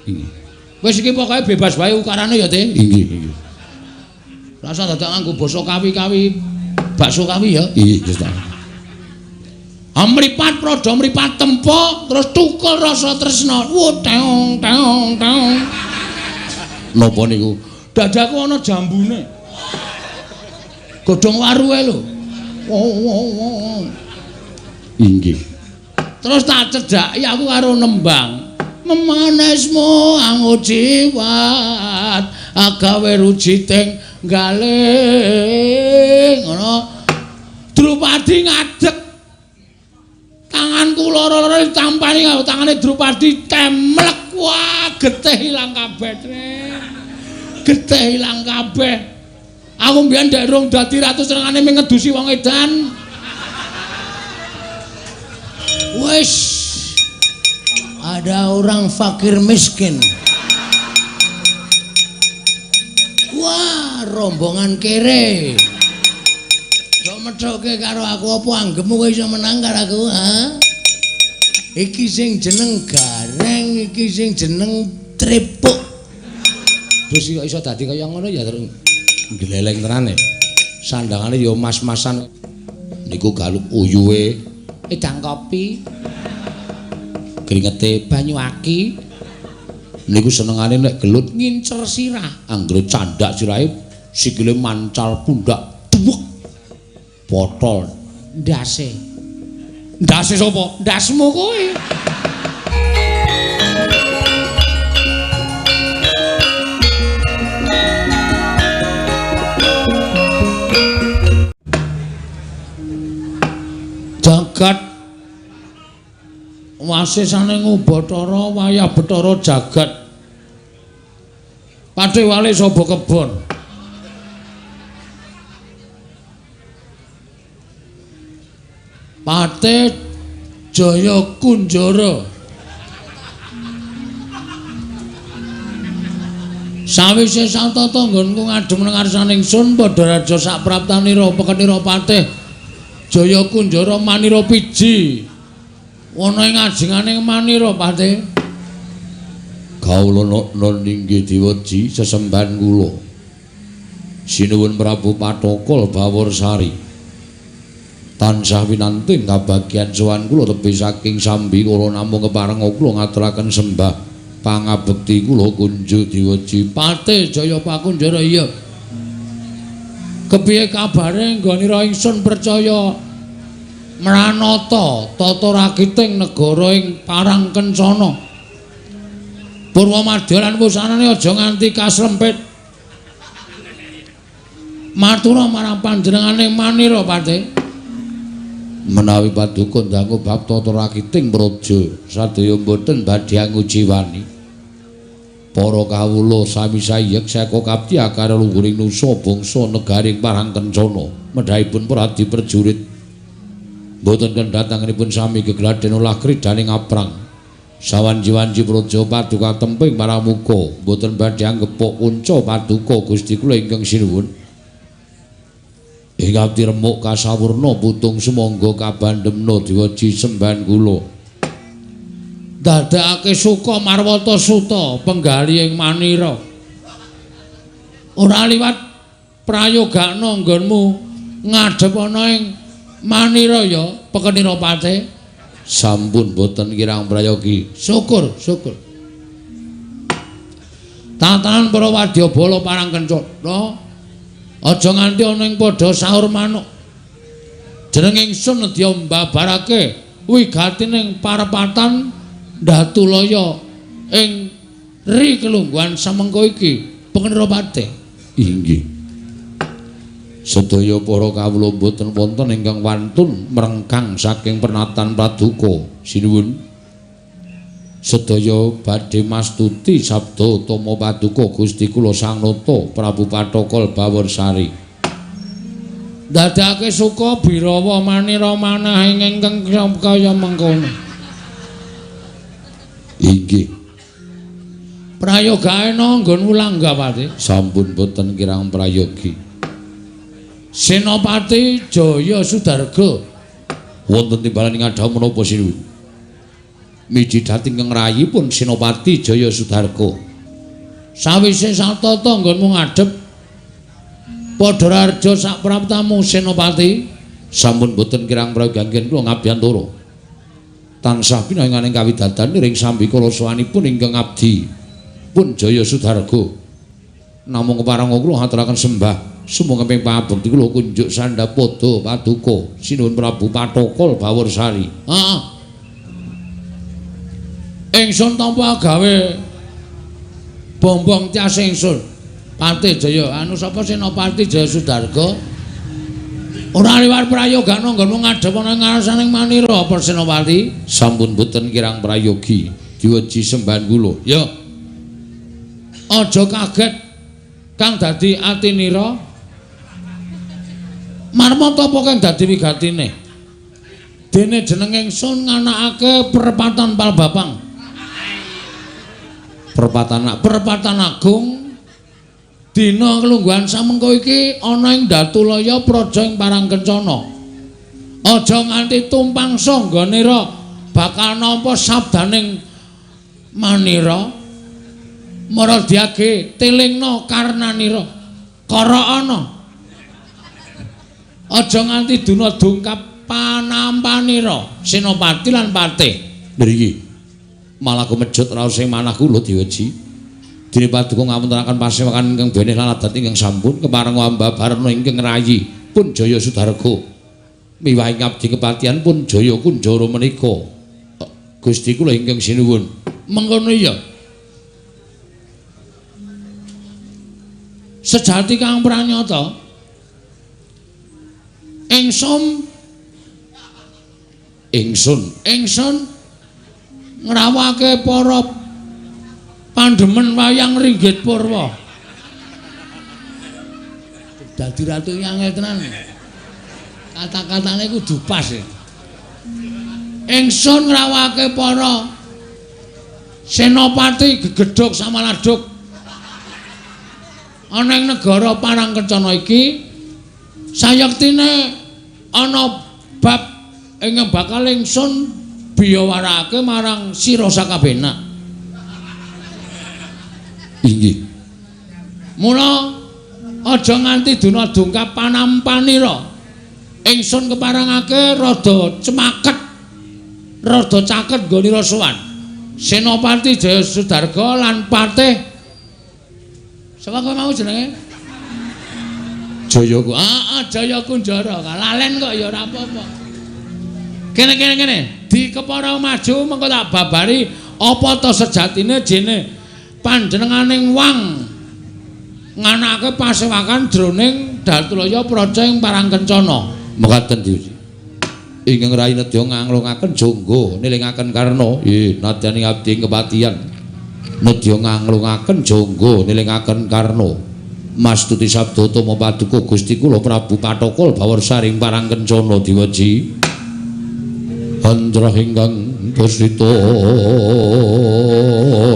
Inggih. Wis iki pokoke bebas wae ukarane ya, Te. Inggih, inggih. Rasa dadak nganggo basa kawi-kawi bakso kawi ya. Inggih, Gusti. Mripat pradha mripat tempo terus tukul rasa tresna. Teong teong teong. Napa niku? Dadaku ana jambune. Godhong waruhe lho. Inggih. Terus tak cedhaki aku karo nembang. Memanesmu angujiwat agawe rujiting galing ngono. Drupadi ngadeg. Tanganku loro-loro ditampani karo tangane Drupadi temlek. Wah, getih ilang kabeh, Tren. Getih ilang kabeh. Aku mbiyen ndek rung dadi ratu senengane ngedusi wong edan. Wes ada orang fakir miskin. Wah, rombongan kere. Sok medhoke karo aku apa anggemu kowe iso menang karo aku, ha? Iki sing jeneng gareng, iki sing jeneng trepuk. Terus kok iso dadi kaya ngono ya terus gleleng tenane. Sandangane ya mas-masan. Niku galup uyuhe, Edang kopi, kringete banyu aki. niku senengane nek gelut Ngincer sirah. anggere candak sirahe sikile mancal pundak tuwek potol Ndase. Ndase sapa? Ndasmu kowe. Jagat wasesane Bathara wayah Bathara jagat. Pathe wale sapa kebon. Pathe Jaya Kunjara. Sawise santata nggonku ngadhem nang ngarsaning sun padha raja sak praptanira pekenira Patih Jaya Kunjara manira piji. Ana ing ajengane manira Patih. Kawula ninggih diweji sesembahan kula. Sinuwun Prabu Patokol Baworsari. Tansah winanting kabagyan sowan kula tebih saking sambi kula namung keparenga kula ngaturaken sembah pangabekti kula kunjuk diweji Patih Jaya Pakunjara iya. Kepiye kabare nggonira ingsun percaya mranata tata rakiting negara ing Parang Kencana. Purwamadya lan wusanane aja nganti kaslempit. Matura marang panjenengane manira Patih. menawi paduka dangu bab tata rakiting praja sadaya boten badhe ngujiwani. Para kawula sami sayek saka kapti akara lungguring nusa bangsa negaring Parang Kencana medhahipun pradi perjurit. Boten kendhatanganipun sami gegladen olah kridaning aprang. Sawanji-wanji praja paduka temping paramuka boten badhe anggepok kunca paduka Gusti kula ingkang sinuwun. Ing abdi remuk kasawurna putung sumangga kabandhemna diweji sembahan kula. Dadakake suka marwata suta penggali ing manira. Ora liwat prayogakna nggonmu ngadhep ana ing manira ya pekenira Patih. Sampun boten kirang prayogi. Syukur, syukur. Tatanan para wadyabala Parang Kencana. Aja nganti ana ing padha sahur manuk. Jeneng ingsun nedya mbabarake wigatining parepatan Datulaya ing ri kelungguhan samengko iki pekenira Patih. Inggih. Sedaya para kawula boten wonten ingkang wantun mrengkang saking pernatan paduka sinuwun. Sedaya badhe mastuti sabda utama paduka Gusti kula Sang Nata Prabu Patokol Baworsari. Dadake suka birawa manira manah ingkang kaya mengkono. Inggih. Prayogane nggonmu langgah Patih. Sampun boten kirang prayogi. Senopati Jaya Sudarga wonten timbalan ing adhamu menapa sinuwun? miji dhateng ngrayipun Senopati Jaya Sudarga. Sawise satata nggonmu ngadhep padha raja sak praptamu Senopati, sampun boten kirang praganggen kula ngabiyantara. Tansah pinanganing kawidadan ring sambikala sawanipun ingkang abdi pun Jaya Sudarga. Namung keparang kula ngaturaken sembah sumangga ping pabekti kula kunjuk sandhapada paduka sinuwun Prabu Patokol Bawarsari. Heeh. Ingsun tampa gawe bombong tias ingsun. Pati Jaya, anu sapa Senopati Jaya Sudarga? Ora liwat prayoga nggonmu ngadhep ana ngarsaning manira apa Senopati? Sampun boten kirang prayogi diweji sembahan kula. Ya. Aja kaget kang dadi atinira. Marmata apa kang dadi wigatine? Dene jeneng ingsun nganakake perempatan Palbapang. Perempatan agung dina kelungguhan samengko iki ana ing Datulaya Praja ing Parangkencana. Aja nganti tumpang sangganira bakal nampa sabdaning manira. Maradyage tilingna karnanira kara ana. Aja nganti duna dungkap panampanira Senopati lan Patih. Mriki malah kumejut raos sing manah kula diweji. Dene paduka ngapuntenaken pasewakan ingkang benih lan adat ingkang sampun kepareng ambabarna ingkang rayi pun Jaya Sudarga. Miwahi ngabdi kepatihan pun Jaya Kunjara menika. Gusti kula ingkang sinuwun. Mengkono iya. Sejati kang pranyata ingsun ngrawake para pandemen wayang Ringgit Purwa. Dadi ratu angel tenan. Kata-katane kudu pas. Ingsun ngrawake para senopati gegedhuk samaladuk ana ing negara Parangkencana iki sayektine ana bab ingkang bakal ingsun biyawarake marang sira sakabehna. Inggih. Mula aja nganti duna dungkap panampanira. Ingsun keparengake rada cemaket, rada caket nggonira sowan. Senopati Jaya Sudarga lan Patih. Sapa kowe mau jenenge? Jaya Jaya Kunjara. Lalen kok ya ora apa-apa. Kene. Dikepara maju mengko tak babari apa to sejatine jene panjenenganing wang nganake pasewakan jroning Datulaya Praja ing Parangkencana. Mekaten Dewi. Ingkang rayi nedya nganglungaken jangga nilingaken karna nadyaning abdi kepatihan. Nedya nganglungaken jangga nilingaken karna. Mastuti sabda utama paduka Gusti kula Prabu Patokol Bawarsari ing Parangkencana diweji. Andra ingkang pusrita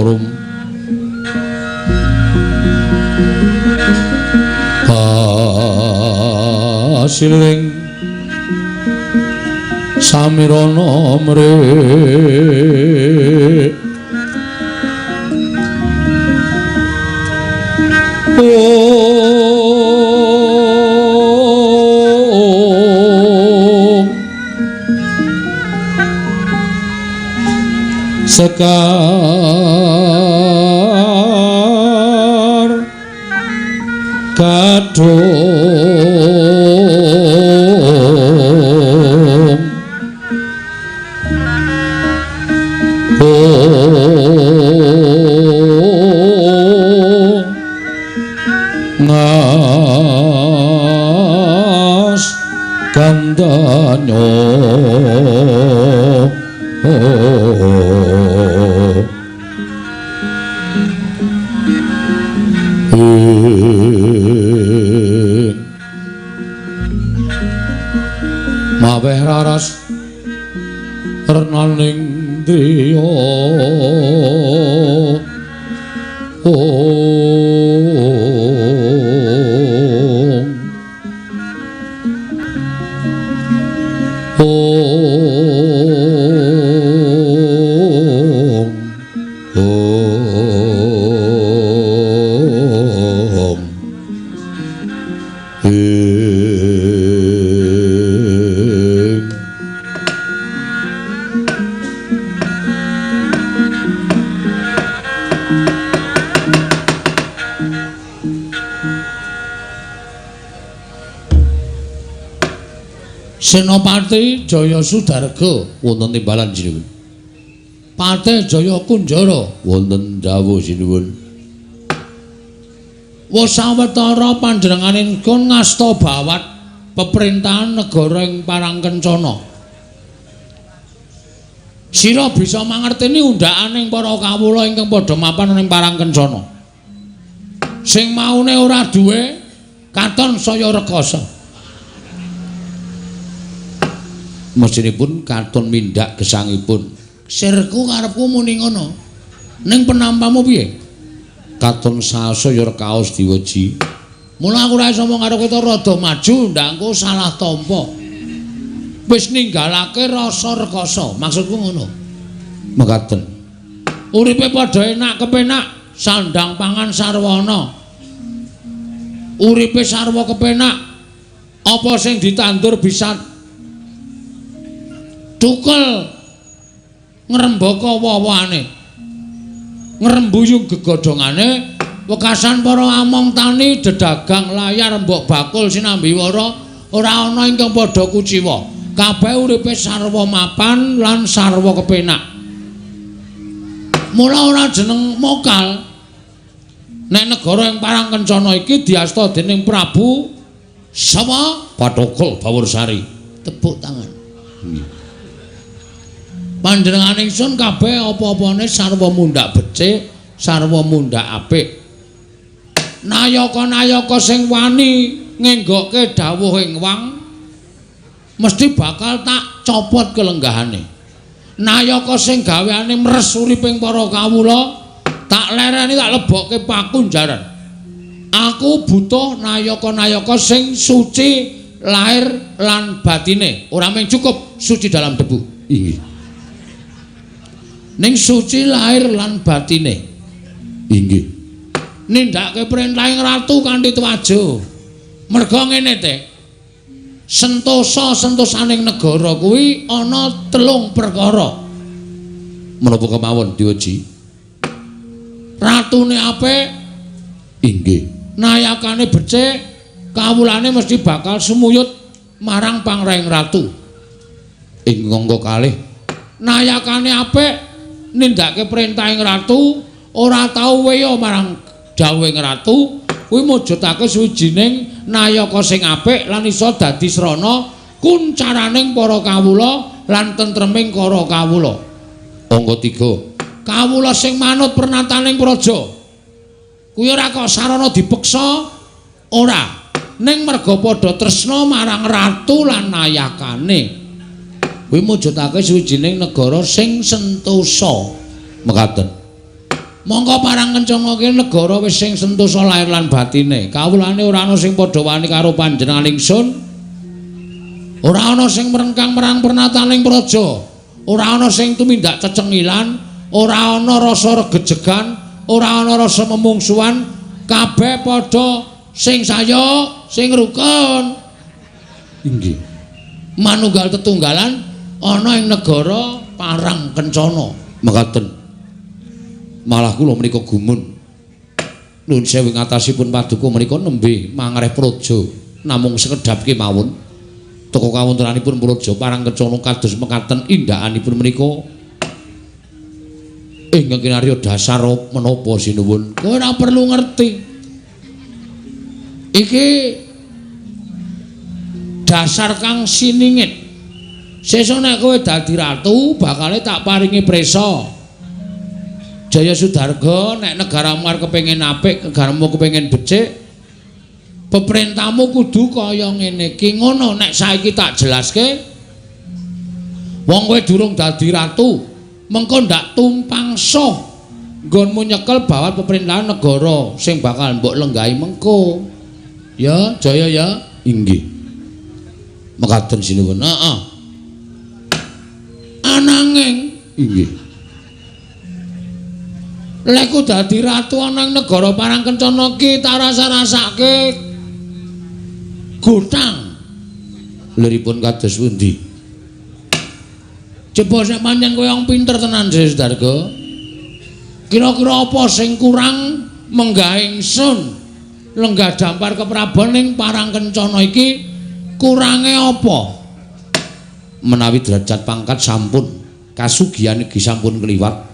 rum pasiling samirana mrih sekar kadung ngas kandanya maweh raras renaning driya Senopati Jaya Sudarga wonten timbalan sinuwun. Patih Jaya Kunjara Wonten dawuh sinuwun. Wasawetara panjenenganipun ngasta bawat peperintahan negara ing Parangkencana. Sira bisa mangerteni undhakaning para kawula ingkang padha mapan ing Parangkencana. Sing maune ora duwe katon saya rekasa. Mesinipun katon mindhak gesangipun. Sirku karepku muni ngono. Ning penampamu piye? Katon sasaya kaos diweji. Mula aku ora iso mung karo kita rada maju ndangku salah tampa. Wis ninggalake rasa rekasa, maksudku ngono. Mekaten. Uripe padha enak kepenak, sandang pangan sarwana. Uripe sarwa kepenak, apa sing ditandur bisa tukel ngrembaka wawane. Ngrembuyung gegodhongane wekasan para among tani dedagang layar mbok bakul sinambiwara ora ana ingkang padha kuciwa. Kabeh uripe sarwa mapan lan sarwa kepenak. Mula ora jeneng mokal. Nek negara ing Parangkencana iki diasta dening Prabu sapa? Pathokol Bawursari. Tepuk tangan. Panjenengan ingsun kabeh apa-apane sarwa mundhak becik, sarwa mundhak apik. Nayaka-nayaka sing wani ngenggokke dawuhing wang mesti bakal tak copot kelenggahane. Nayaka sing gaweane mres uriping para kawula tak lereni tak lebokke pakunjaran. Aku butuh nayaka-nayaka sing suci lahir lan batine, ora mung cukup suci dalam debu. Inggih. Ning suci lahir lan batine. Inggih. Nindakake perintahing ratu kanthi tuwajo. Merga ngene te. Sentosa-sentosaning negara kuwi ana 3 perkara. Menapa kemawon diweji? Ratune apik, Inggih. nayakane becik, kawulane mesti bakal sumuyut marang pangrahing ratu. Ing angka kalih Nayakane apik, nindakake perintahing ratu, ora tau weya marang dawuhing ratu, kuwi mujudake suwijining nayaka sing apik lan iso dadi srana kuncaraning para kawula lan tentreming para kawula. angka 3 Kawula sing manut pernataning praja kuwi ora kok sarana dipeksa, ora, ning merga padha tresna marang ratu lan nayakane. Kuwi mujudake suwijining negara sing sentosa. mekaten. Monggo Parangkencana ki negara wis sing sentosa lahir lan batine. Kawulane ora ana sing padha wani karo panjenengan ingsun. Ora ana sing merengkang marang pernataning praja. Ora ana sing tumindak cecengilan, ora ana rasa regejegan, ora ana rasa memungsuhan, kabeh padha sing saya, sing rukun. Inggih. Manunggal tetunggalan ana ing negara Parangkencana. Mekaten. Malah kula menika gumun. Nuwun sewu ngatasipun paduka menika nembe mangreh praja namung sekedhap kemawon. Teka kawontenanipun praja Parangkencana kados mekaten indakanipun menika ingkang kinarya dasar menapa sinuwun. Kowe ora perlu ngerti. Iki dasar kang siningit. Sesuk nek kowe dadi ratu, bakale tak paringi presa. Jaya Sudarga, nek negaramu arep kepengin apik, negaramu kepengin becik, peperintahmu kudu kaya ngene iki. Ngono nek saiki tak jelaske. Wong kowe durung dadi ratu, mengko ndak tumpang soh nggonmu nyekel bawat pemerintahan negara sing bakal mbok lenggahi mengko. Ya, Jaya ya. Inggih. Mekaten sinuwun. Heeh. Ananging Inggih. lek ku dadi ratu ana ing negara Parangkencana ki tak rasa-rasake gutang. Liripun kados pundi? Coba nek pancen kowe wong pinter tenan Jaya Sudarga. Kira-kira apa sing kurang menggah ingsun lenggah dampar kepraban ning Parangkencana iki kurange apa? menawi derajat pangkat sampun kasugihan niki sampun kliwat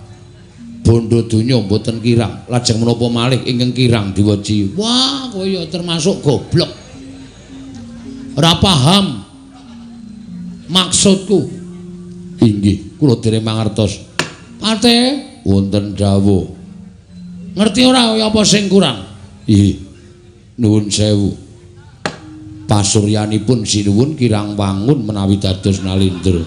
bondo donya mboten kirang lajeng menapa malih ingkang kirang diwaji. Wah kowe ya termasuk goblok ora paham maksudku. Inggih kula dereng mangertos Pate wonten dawuh ngerti ora apa sing kurang. Nggih nuwun sewu pasuryanipun sinuwun kirang wangun menawi dados nalindra.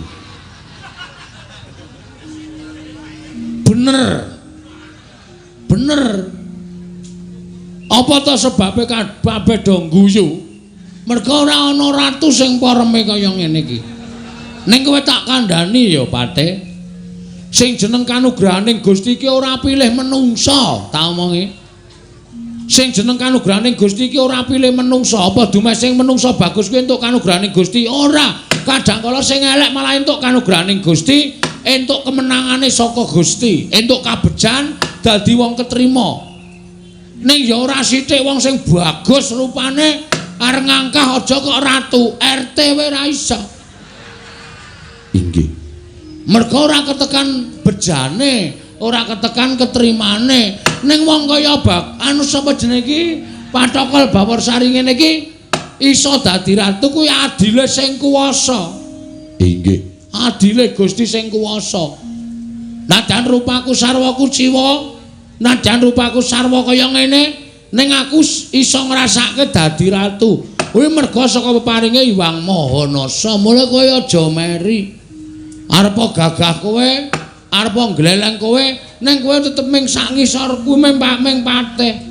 Bener apa to sebabe kabeh do guyu merga ora ana ratu sing pareme kaya ngene iki. Ning kowe tak kandhani ya Pate sing jeneng kanugrahaning Gusti iki ora pilih menungsa tak omongi. Sing jeneng kanugrahaning Gusti iki ora pilih menungsa. Apa dumes sing menungsa bagus kuwi entuk kanugrahaning Gusti? Ora. Kadang kala sing elek malah entuk kanugrahaning Gusti, entuk kemenangane saka Gusti, entuk kabejan dadi wong ketrima. Ning ya ora sithik wong sing bagus rupane arep ngangkah aja kok ratu, RT wae ora iso. Inggih. Mergo ora ketekan bejane, ora ketekan ketrimane. Ning wong kaya anu sapa jenenge iki Pathokol Bawarsari ngene iki iso dadi ratu kuwi adile sing kuwasa. Inggih, adile Gusti sing kuwasa. Najan rupaku sarwa kuciwa, najan rupaku sarwa kaya ngene, ning aku iso ngrasake dadi ratu. Kuwi merga saka peparinge Hyang Mahanasa. Mula kowe aja meri. Arep gagah kowe, arep gleleng kowe, ning kowe tetep ming sak ngisorku ming patih.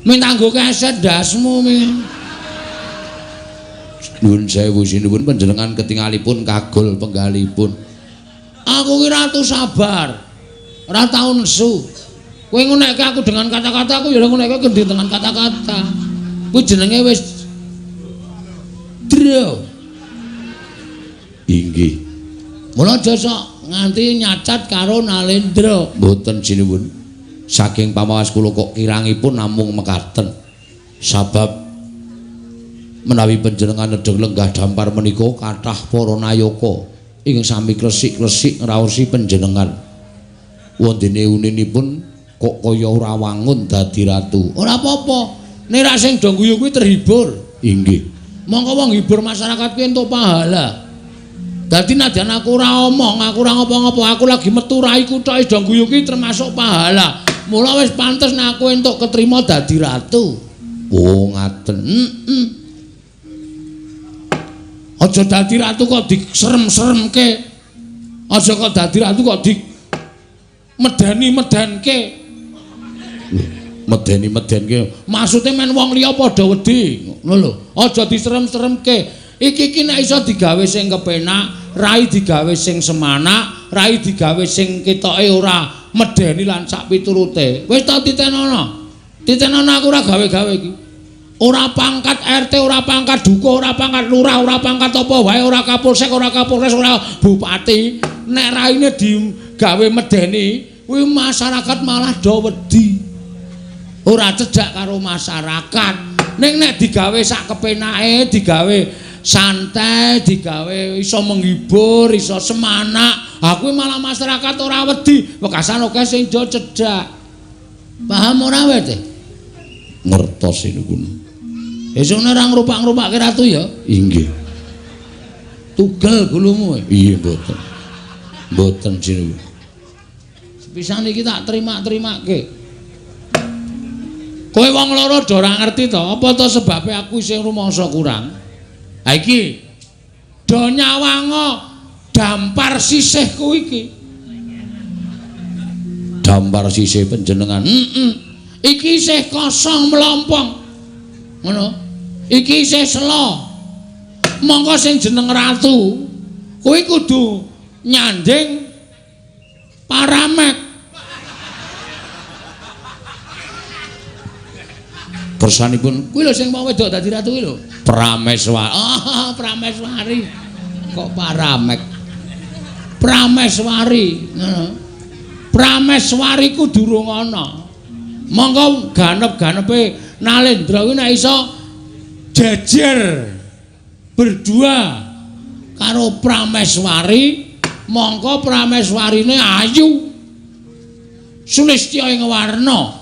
Ming kanggo keset ndasmu ming. Nuwun sewu sinuwun panjenengan ketingalipun kagol penggalipun. Aku ki ratu sabar. Ora tau nesu. Kowe ngunekke aku dengan kata-kata, aku ya ngunekke kendhi dengan kata-kata. Kuwi jenenge wis dro. Inggih. Mula aja sok nganti nyacat karo Nalendra. Mboten sinuwun. Saking pamawas kula kok kirangipun namung mekaten. Sabab menawi panjenengan nedheng lenggah dampar menika kathah para nayaka ingkang sami klesik-klesik ngraosi panjenengan. Wondene uninipun kok kaya ora wangun dadi ratu. Ora apa-apa. Nek ra sing do guyu kuwi terhibur. Inggih. Monggo wong hibur masyarakat kuwi entuk pahala. Dadi nadyan aku ora omong, aku ora ngopo-ngopo, aku lagi metu raiku tok do guyu kuwi termasuk pahala. Mula wis pantes nek aku entuk ketrima dadi ratu. Oh, ngaten. Aja dadi ratu kok diserem-seremke. Aja kok dadi ratu kok di medeni-medenke. Medeni-medenke. Maksude men wong liya padha wedi. Ngono lho. Aja diserem-seremke. Iki nek iso digawe sing kepenak, rai digawe sing semanak, rai digawe sing ketoke ora medeni lan sak piturute. Wis ta titenono. Titenono aku ora gawe-gawe iki. Ora pangkat RT, ora pangkat dukuh, ora pangkat lurah, ora pangkat apa wae, ora kapolsek, ora kapolres, ora bupati. Nek raine digawe medeni, kuwi masyarakat malah do wedi. Ora cedhak karo masyarakat. Ning nek digawe sak kepenake, digawe santai, digawe iso menghibur, iso semanak, aku malah masyarakat ora wedi. Wekasan oke sing do cedhak. Paham ora wae teh? Ngertos niku. Esuk nek ora ngrupak-ngrupake ratu ya? Inggih. Tugel gulumu. Iya mboten. Mboten jenengan. Sepisan iki tak terima-terimake. Kowe wong loro do ora ngerti to, apa to sebabe aku sing rumangsa kurang? Ha iki do nyawango dampar sisihku iki. Dampar sisih panjenengan. Iki isih kosong melompong. Ngono. Iki isih selo. Monggo sing jeneng ratu kuwi kudu nyanding paramek. Kersanipun kuwi lho sing mau wedok dadi ratu kuwi lho. Prameswari. Oh, Prameswari. Kok paramek? Prameswari. Ngono. Prameswari ku durung ana. Monggo ganep-ganepe Nalendra kuwi nek iso jejer berdua karo Prameswari, mongko Prameswarine ayu. Sulistya ing warna.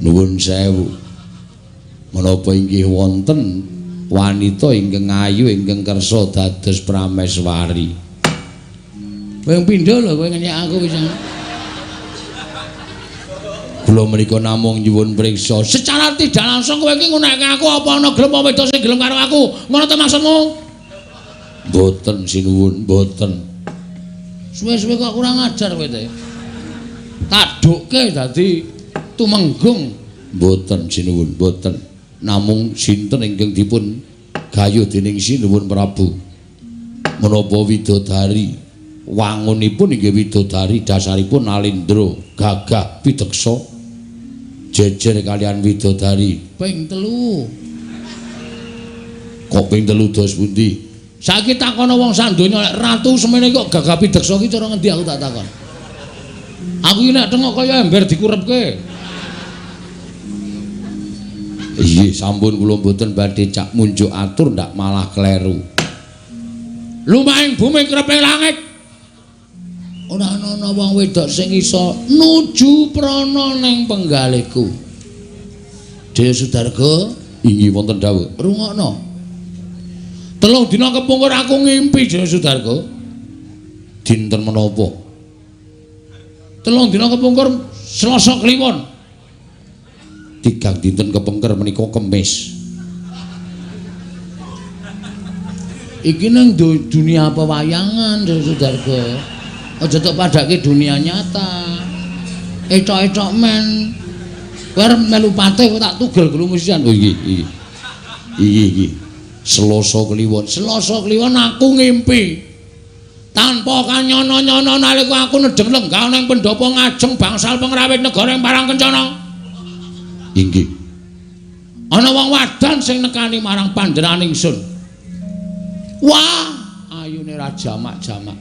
Nuwun sewu. Menapa inggih wonten wanita ingkang ayu ingkang kersa dados Prameswari? Kowe pindho lho kowe ngenyek aku pisan. Kula menika namung nyuwun priksa. Secara tidak langsung kowe iki ngunekke aku apa ana gelem apa wedok sing gelem karo aku? Ngono ta maksudmu? Mboten sinuwun, mboten. Suwe-suwe kok kurang ajar kowe te. Tak dukke dadi tumenggung. Mboten sinuwun, mboten. Namung sinten ingkang dipun gayuh dening Sinuwun Prabu? Menapa widodari wangunipun inggih widodari dasaripun Nalindra gagah pideksa. Jejer kalian widodari Ping 3. kok ping 3 dos pundi? Saiki takono wong sak donya lek ratu semene kok gagah pideksa ki cara ngendi aku tak takon. Aku iki nek tengok kaya ember dikurepke. Iya, sampun kula mboten badhe cak munjuk atur ndak malah kleru. Lumahing bumi kreping langit. Ora ana wong wedok sing iso nuju prana ning penggalihku. Dewa Sudarga, Inggih wonten dawuh. rungokno. 3 dina kepungkur aku ngimpi Dewa Sudarga. Dinten menapa? 3 dina kepungkur Selasa Kliwon. 3 dinten kepengker menika Kemis. Iki nang dunia pewayangan Dewa Sudarga. Aja tok padake dunia nyata. Etok-etok men. Kowe melu patih kok tak tugel grumusian. Oh nggih, nggih. Selasa Kliwon. Selasa Kliwon aku ngimpi. Tanpa kanyono-nyono nalika aku nedeng lenggah ning pendopo ngajeng bangsal pengrawit negara ing Parangkencana. Inggih. Ana wong wadan sing nekani marang panjenengan ingsun. Wah, ayune ra jamak-jamak.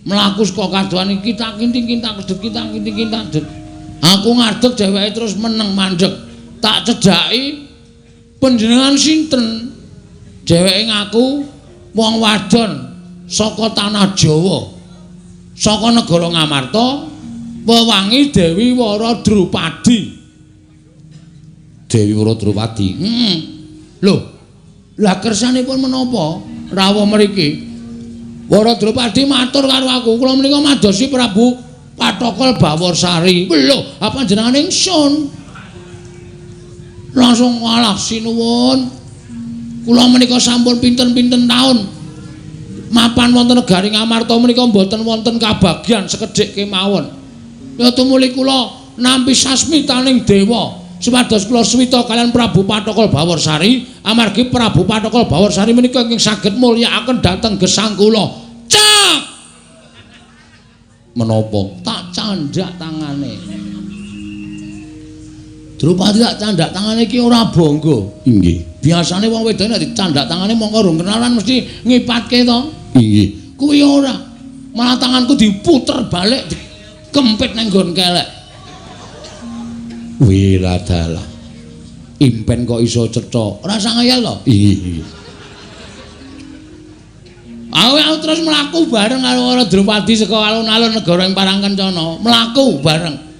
Mlaku saka kadohan iki tak kinting-kinting kedhet kita kinting-kinting kedhet. Aku ngadeg dheweke terus meneng mandeg. Tak cedhaki panjenengan sinten? Dheweke ngaku wong wadon saka tanah Jawa. Saka negara Ngamarta, wewangi Dewi Wara Drupadi. Dewi Wara Drupadi. Lho, lah kersanipun menapa rawuh mriki? Wara Drupadi matur karo aku, kula menika madosi Prabu Patokol Bawarsari. Lho, apa jenengan ingsun? Langsung walah sinuwun. Kula menika sampun pinten-pinten taun mapan wonten negari Ngamarta menika mboten wonten kabagyan sekedhik kemawon. Ya tumuli kula nampi sasmitaning dewa supados kula swita kalian Prabu Patokol Bawarsari amargi Prabu Patokol Bawarsari menika ingkang saged mulyakaken dhateng gesang kula. Cak! Menapa? Tak candhak tangane. Drupadi tak candhak tangane iki ora bangga. Inggih. Biasane wong wedok nek dicandhak tangane mongko rung kenalan mesti ngipatke to. Inggih. Kuwi ora. Malah tanganku diputer balik dikempit nang nggon kelek. Wiradalah. Impen kok iso cetha. Ora sangayal to? Inggih. Aku terus mlaku bareng karo Wara Drupadi saka alun-alun negara ing Parangkencana. Mlaku bareng.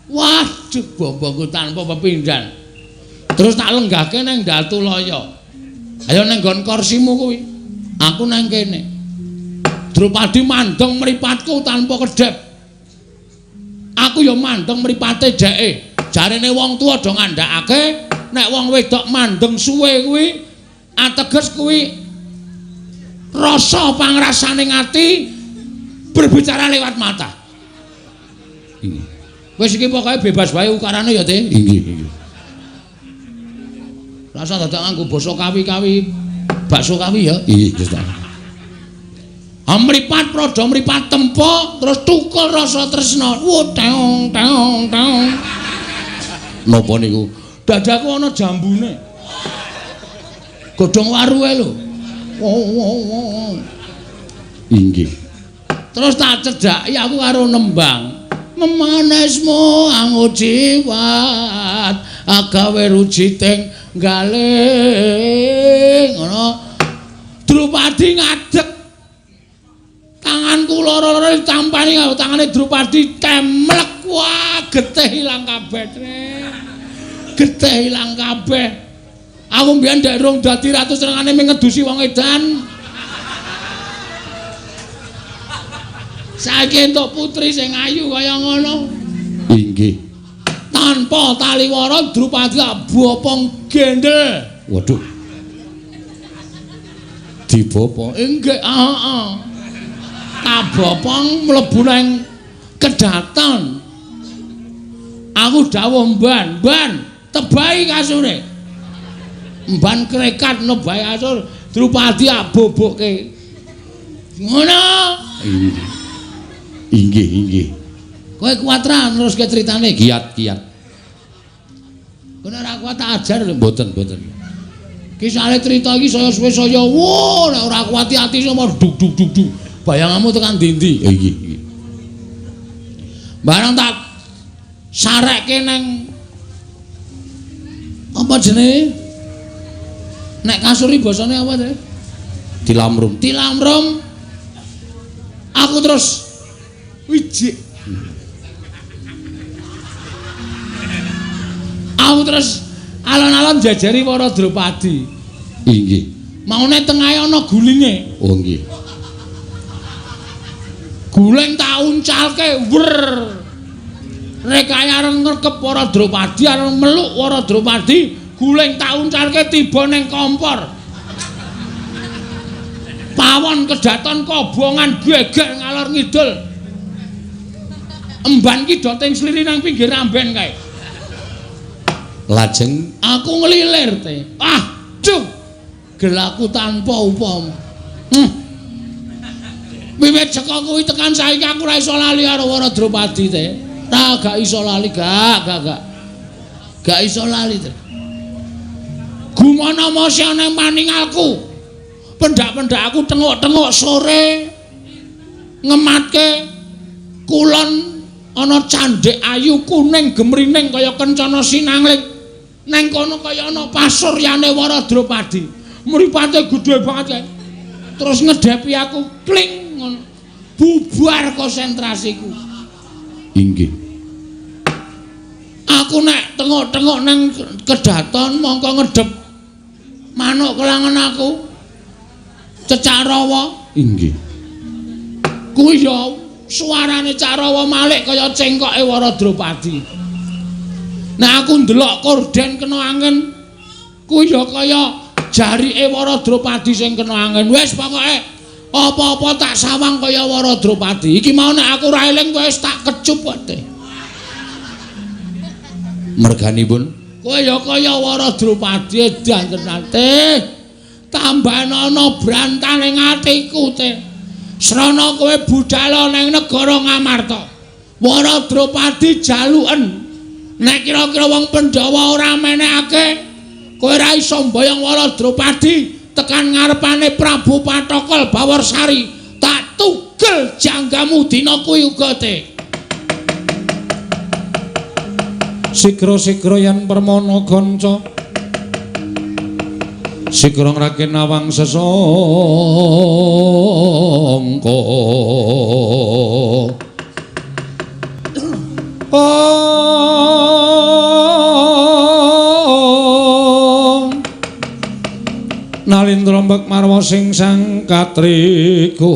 Waduh, bombongku tanpa pepindhan. Terus tak lenggahke nang Datulaya. Ayo nang nggon kursimu kuwi. Aku nang kene. Drupadi mandeng mripatku tanpa kedhep. Aku ya mandeng mripate dheke. Jarene wong tuwa do ngandhakake nek wong wedok mandeng suwe kuwi ateges kuwi rasa pangrasaning ati berbicara lewat mata. Inggih. Wis iki pokoke bebas wae ukarane ya, Te. Inggih, inggih. Rasa dadak nganggo basa kawi-kawi, bakso kawi ya. Inggih, Gusti. Mripat praja mripat tempo terus tukul rasa tresna. Teong teong teong. Napa niku? Dadaku ana jambune. Godhong waruhe lho. Inggih. Terus tak cedhaki aku karo nembang. Memanesmu angu jiwat agawe rujiting galing ngono Drupadi ngadeg. Tanganku loro-loro ditampani karo tangane Drupadi temlek. Wah, getih ilang kabeh. Getih ilang kabeh. Aku mbiyen ndek rung dadi ratu senengane ngedusi wong edan. Saiki entuk putri sing ayu kaya ngono. Inggih. Tanpa taliwara Drupadi bopong gendel. Waduh. Dibopong. Inggih, heeh. Kabopong mlebu nang kedaton. Aku dawuh mban, tebahi kasure. Mban krekat nebahi kasur, Drupadi bobokke. Ngono. Inggih. Kowe kuat ra neruske critane? Kiat. Kowe ora kuat tak ajar lho. Mboten. Kisah cerita iki saya suwe saya wo nek ora kuat ati sama duk. Bayanganmu tekan ndi-ndi? Inggih. Barang tak sarekke nang apa jenenge? Nek kasuri basane apa to? Dilamrum. Aku terus wijik. Aku terus alon-alon jajari para Drupadi. Inggih. Maune tengahe ana gulinge. Oh nggih. Guling tak uncalke wer. Rekaya areng ngrekep para Drupadi areng meluk para Drupadi, guling tak uncalke tiba ning kompor. Pawon kedaton kobongan geger ngalor ngidul. Emban ki doting sliri nang pinggir ramben kae. Lajeng aku nglilir te. Duh. Gelaku tanpa upama. Wiwit saka kuwi tekan saiki aku ora iso lali karo para Drupadi te. Gak iso lali, gak iso lali te. Gumana mosya nang paningalku. Pendak-pendak aku tengok-tengok sore ngematke kulon ana candhek ayu kuning gemrining kaya kencana sinangling. Neng kono kaya ana pasuryane para Drupadi. Mripate gedhe banget kae. Terus ngedepi aku kling ngono. Bubar konsentrasiku. Inggih. Aku nek tengok-tengok nang kedaton mongko ngedep manuk kelangan aku. Cecak Rawa. Inggih. Kuwi ya suarane Cak Rawa malik kaya cengkoke para Drupadi. Nek aku ndelok korden kena angin kuwi ya kaya jarike para Drupadi sing kena angin. Wis pokoke apa-apa tak sawang kaya para Drupadi. Iki mau nek aku ra eling wis tak kecup wae. Merganipun kowe ya kaya para Drupadi edan tenan teh. Tambahan ana brantan ing atiku te. Srana kowe budhal ning negara Ngamarta. Para Drupadi jaluken. Nek kira-kira wong Pandhawa ora menehake, kowe ora iso mboyong para Drupadi tekan ngarepane Prabu Patokol Bawarsari. Tak tugel janggamu dina kuwi uga te. Sigra-sigra yen permana ganca sigra ngraken awang sesangka Nalindra mbek marwa sing sang katriku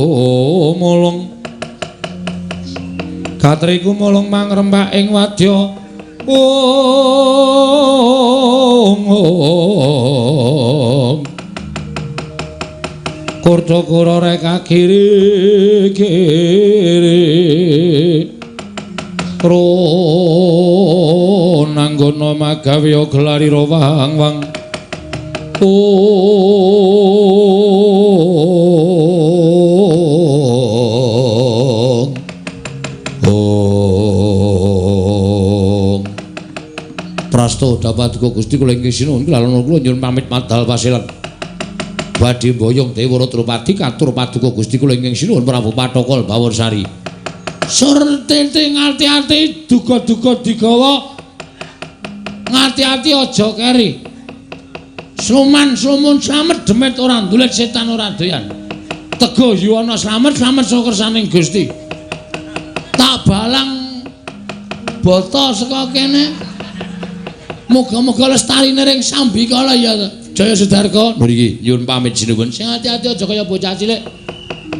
mulung mangrembak ing wadya Kurta-kura reka kiri-kiri Ronanggono magawe gelarira wang-wang Prasto dapatku Gusti kula ingkang sinuwun kula nyuwun pamit madal pasilan badhe mboyong Dewa Drupadi katur paduka Gusti kula ingkang sinuwun Prabu Patokol Bawarsari. Sur titik ngati-ati duga-duga digawa. Ngati-ati aja keri. Sluman slamet demet ora ndulet setan ora doyan. Tego yuwana slamet saka kersaning Gusti. Tak balang bata saka kene. Muga-muga lestarine ring sambikala ya Jaya Sudarga. Mriki nyuwun pamit sinuwun. Sing ati-ati aja kaya bocah cilik.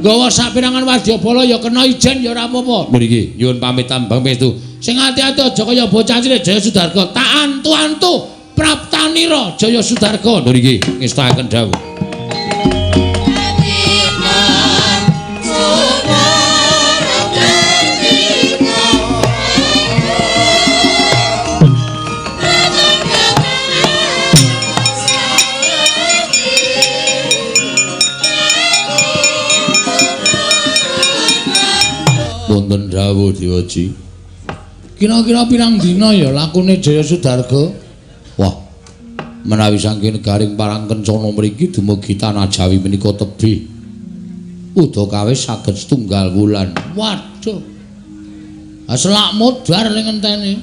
Nggawa sapirangan wadyabala ya kena ijen ya ora apa-apa. Mriki nyuwun pamit tambang pestu. Sing ati-ati aja kaya bocah cilik Jaya Sudarga. Tak antu-antu praptanira Jaya Sudarga. Mriki ngestaken dawuh. Wonten dawuh Dewaji. Kira-kira pirang dina ya lakune Jaya Sudarga? Wah, menawi saking negaring parang kencana mriki dumugi tanah Jawi menika tebih. Udakawis saged setunggal wulan. Waduh. Selak modar ning ngenteni.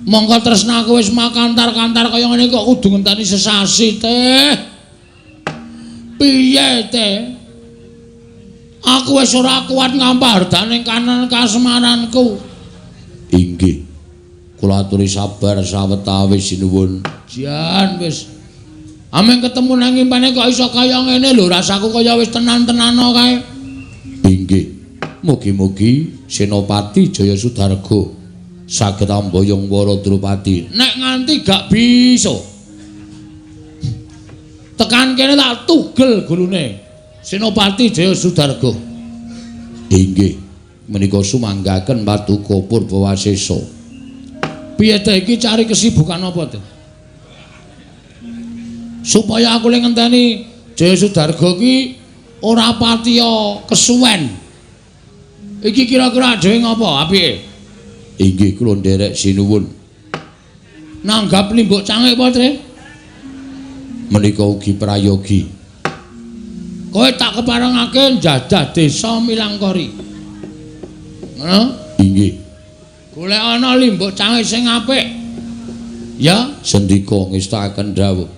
Monggo tresnaku wis makantar-kantar kaya ngene kok kudu ngenteni sesasi teh. Piye teh? Aku wis ora kuat ngampardane kanan kasemaranku. Inggih. Kula aturi sabar sawetawis sinuwun. Jan wis. Ameng ketemu nang impane kok iso kaya ngene lho, rasaku kaya wis tenan-tenano kae. Inggih. Mugi-mugi Senopati Jaya Sudarga saged amboyong para Drupadi. Nek nganti gak bisa. Tekan kene tak tugel gulune. Senopati Jaya Sudarga. Inggih, menika sumanggaken Paduka Purbawasesa. Piye teh iki cari kesibukan apa teh? Supaya aku ling ngenteni Jaya Sudarga iki ora patiya kesuwen. Iki kira-kira dhewe ngapa piye? Inggih kula nderek sinuwun. Nanggap limbuk cangik apa Tre? Menika ugi prayogi. Kowe tak keparengake njajah desa Milangkori. Ngono? Inggih. Golek ana limbuk cangik sing apik. Ya, Sendika ngestaken dawuh.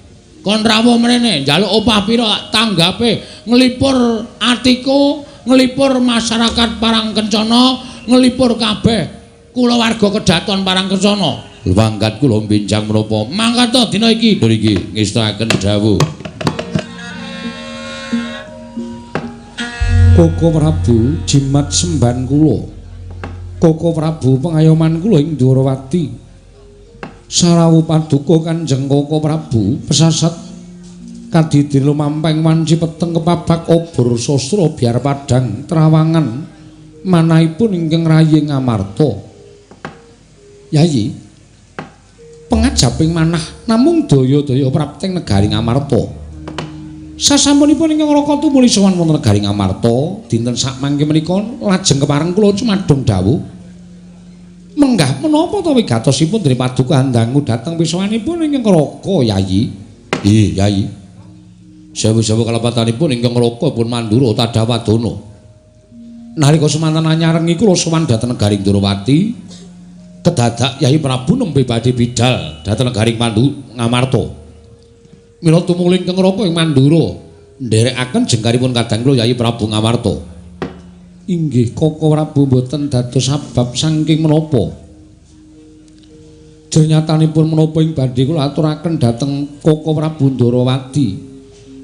kon rawuh mrene njaluk opah pira tanggape nglipur atiku, nglipur masyarakat Parangkencana, nglipur kabeh kulawarga kedaton Parangkencana. Mangkat kula mbenjang menapa? Mangkat to dina iki. Mriki ngestaken dawuh. Koko Prabu jimat semban kula. Koko Prabu pengayoman kula ing Dwarawati. Sarawuh paduka Kanjeng Koko Prabu pesasat kadidin lumamping wanci peteng kepabak obor sastra biar padang trawangan manahipun ingkang rayi ngamarta. Yayi pengajaping manah namung daya-daya prapting negari Ngamarta. Sasampunipun ingkang raka tumuli sowan wonten negari Ngamarta dinten sakmangke menika lajeng kepareng kula cumadung dawuh. Menggah menapa ta wigatosipun dening Paduka Handangu dhateng pisowanipun ingkang raka Yayi? Nggih, Yayi. Sewu-sewu kalepatanipun ingkang raka pun Mandura Tadawadana. Nalika semanten anyarengi kula sowan dhateng negari Durawati, kedadak Yayi Prabu nembe badhe bidhal dhateng negari Ngamarta. Mila tumuli ingkang raka ing Mandura nderekaken jengkaripun kadang kula Yayi Prabu Ngamarta. Inggih, Koko Prabu boten dados sabab saking menapa. Jernyatanipun menapa ing badhe kula aturaken dhateng Koko Prabu Ndarawati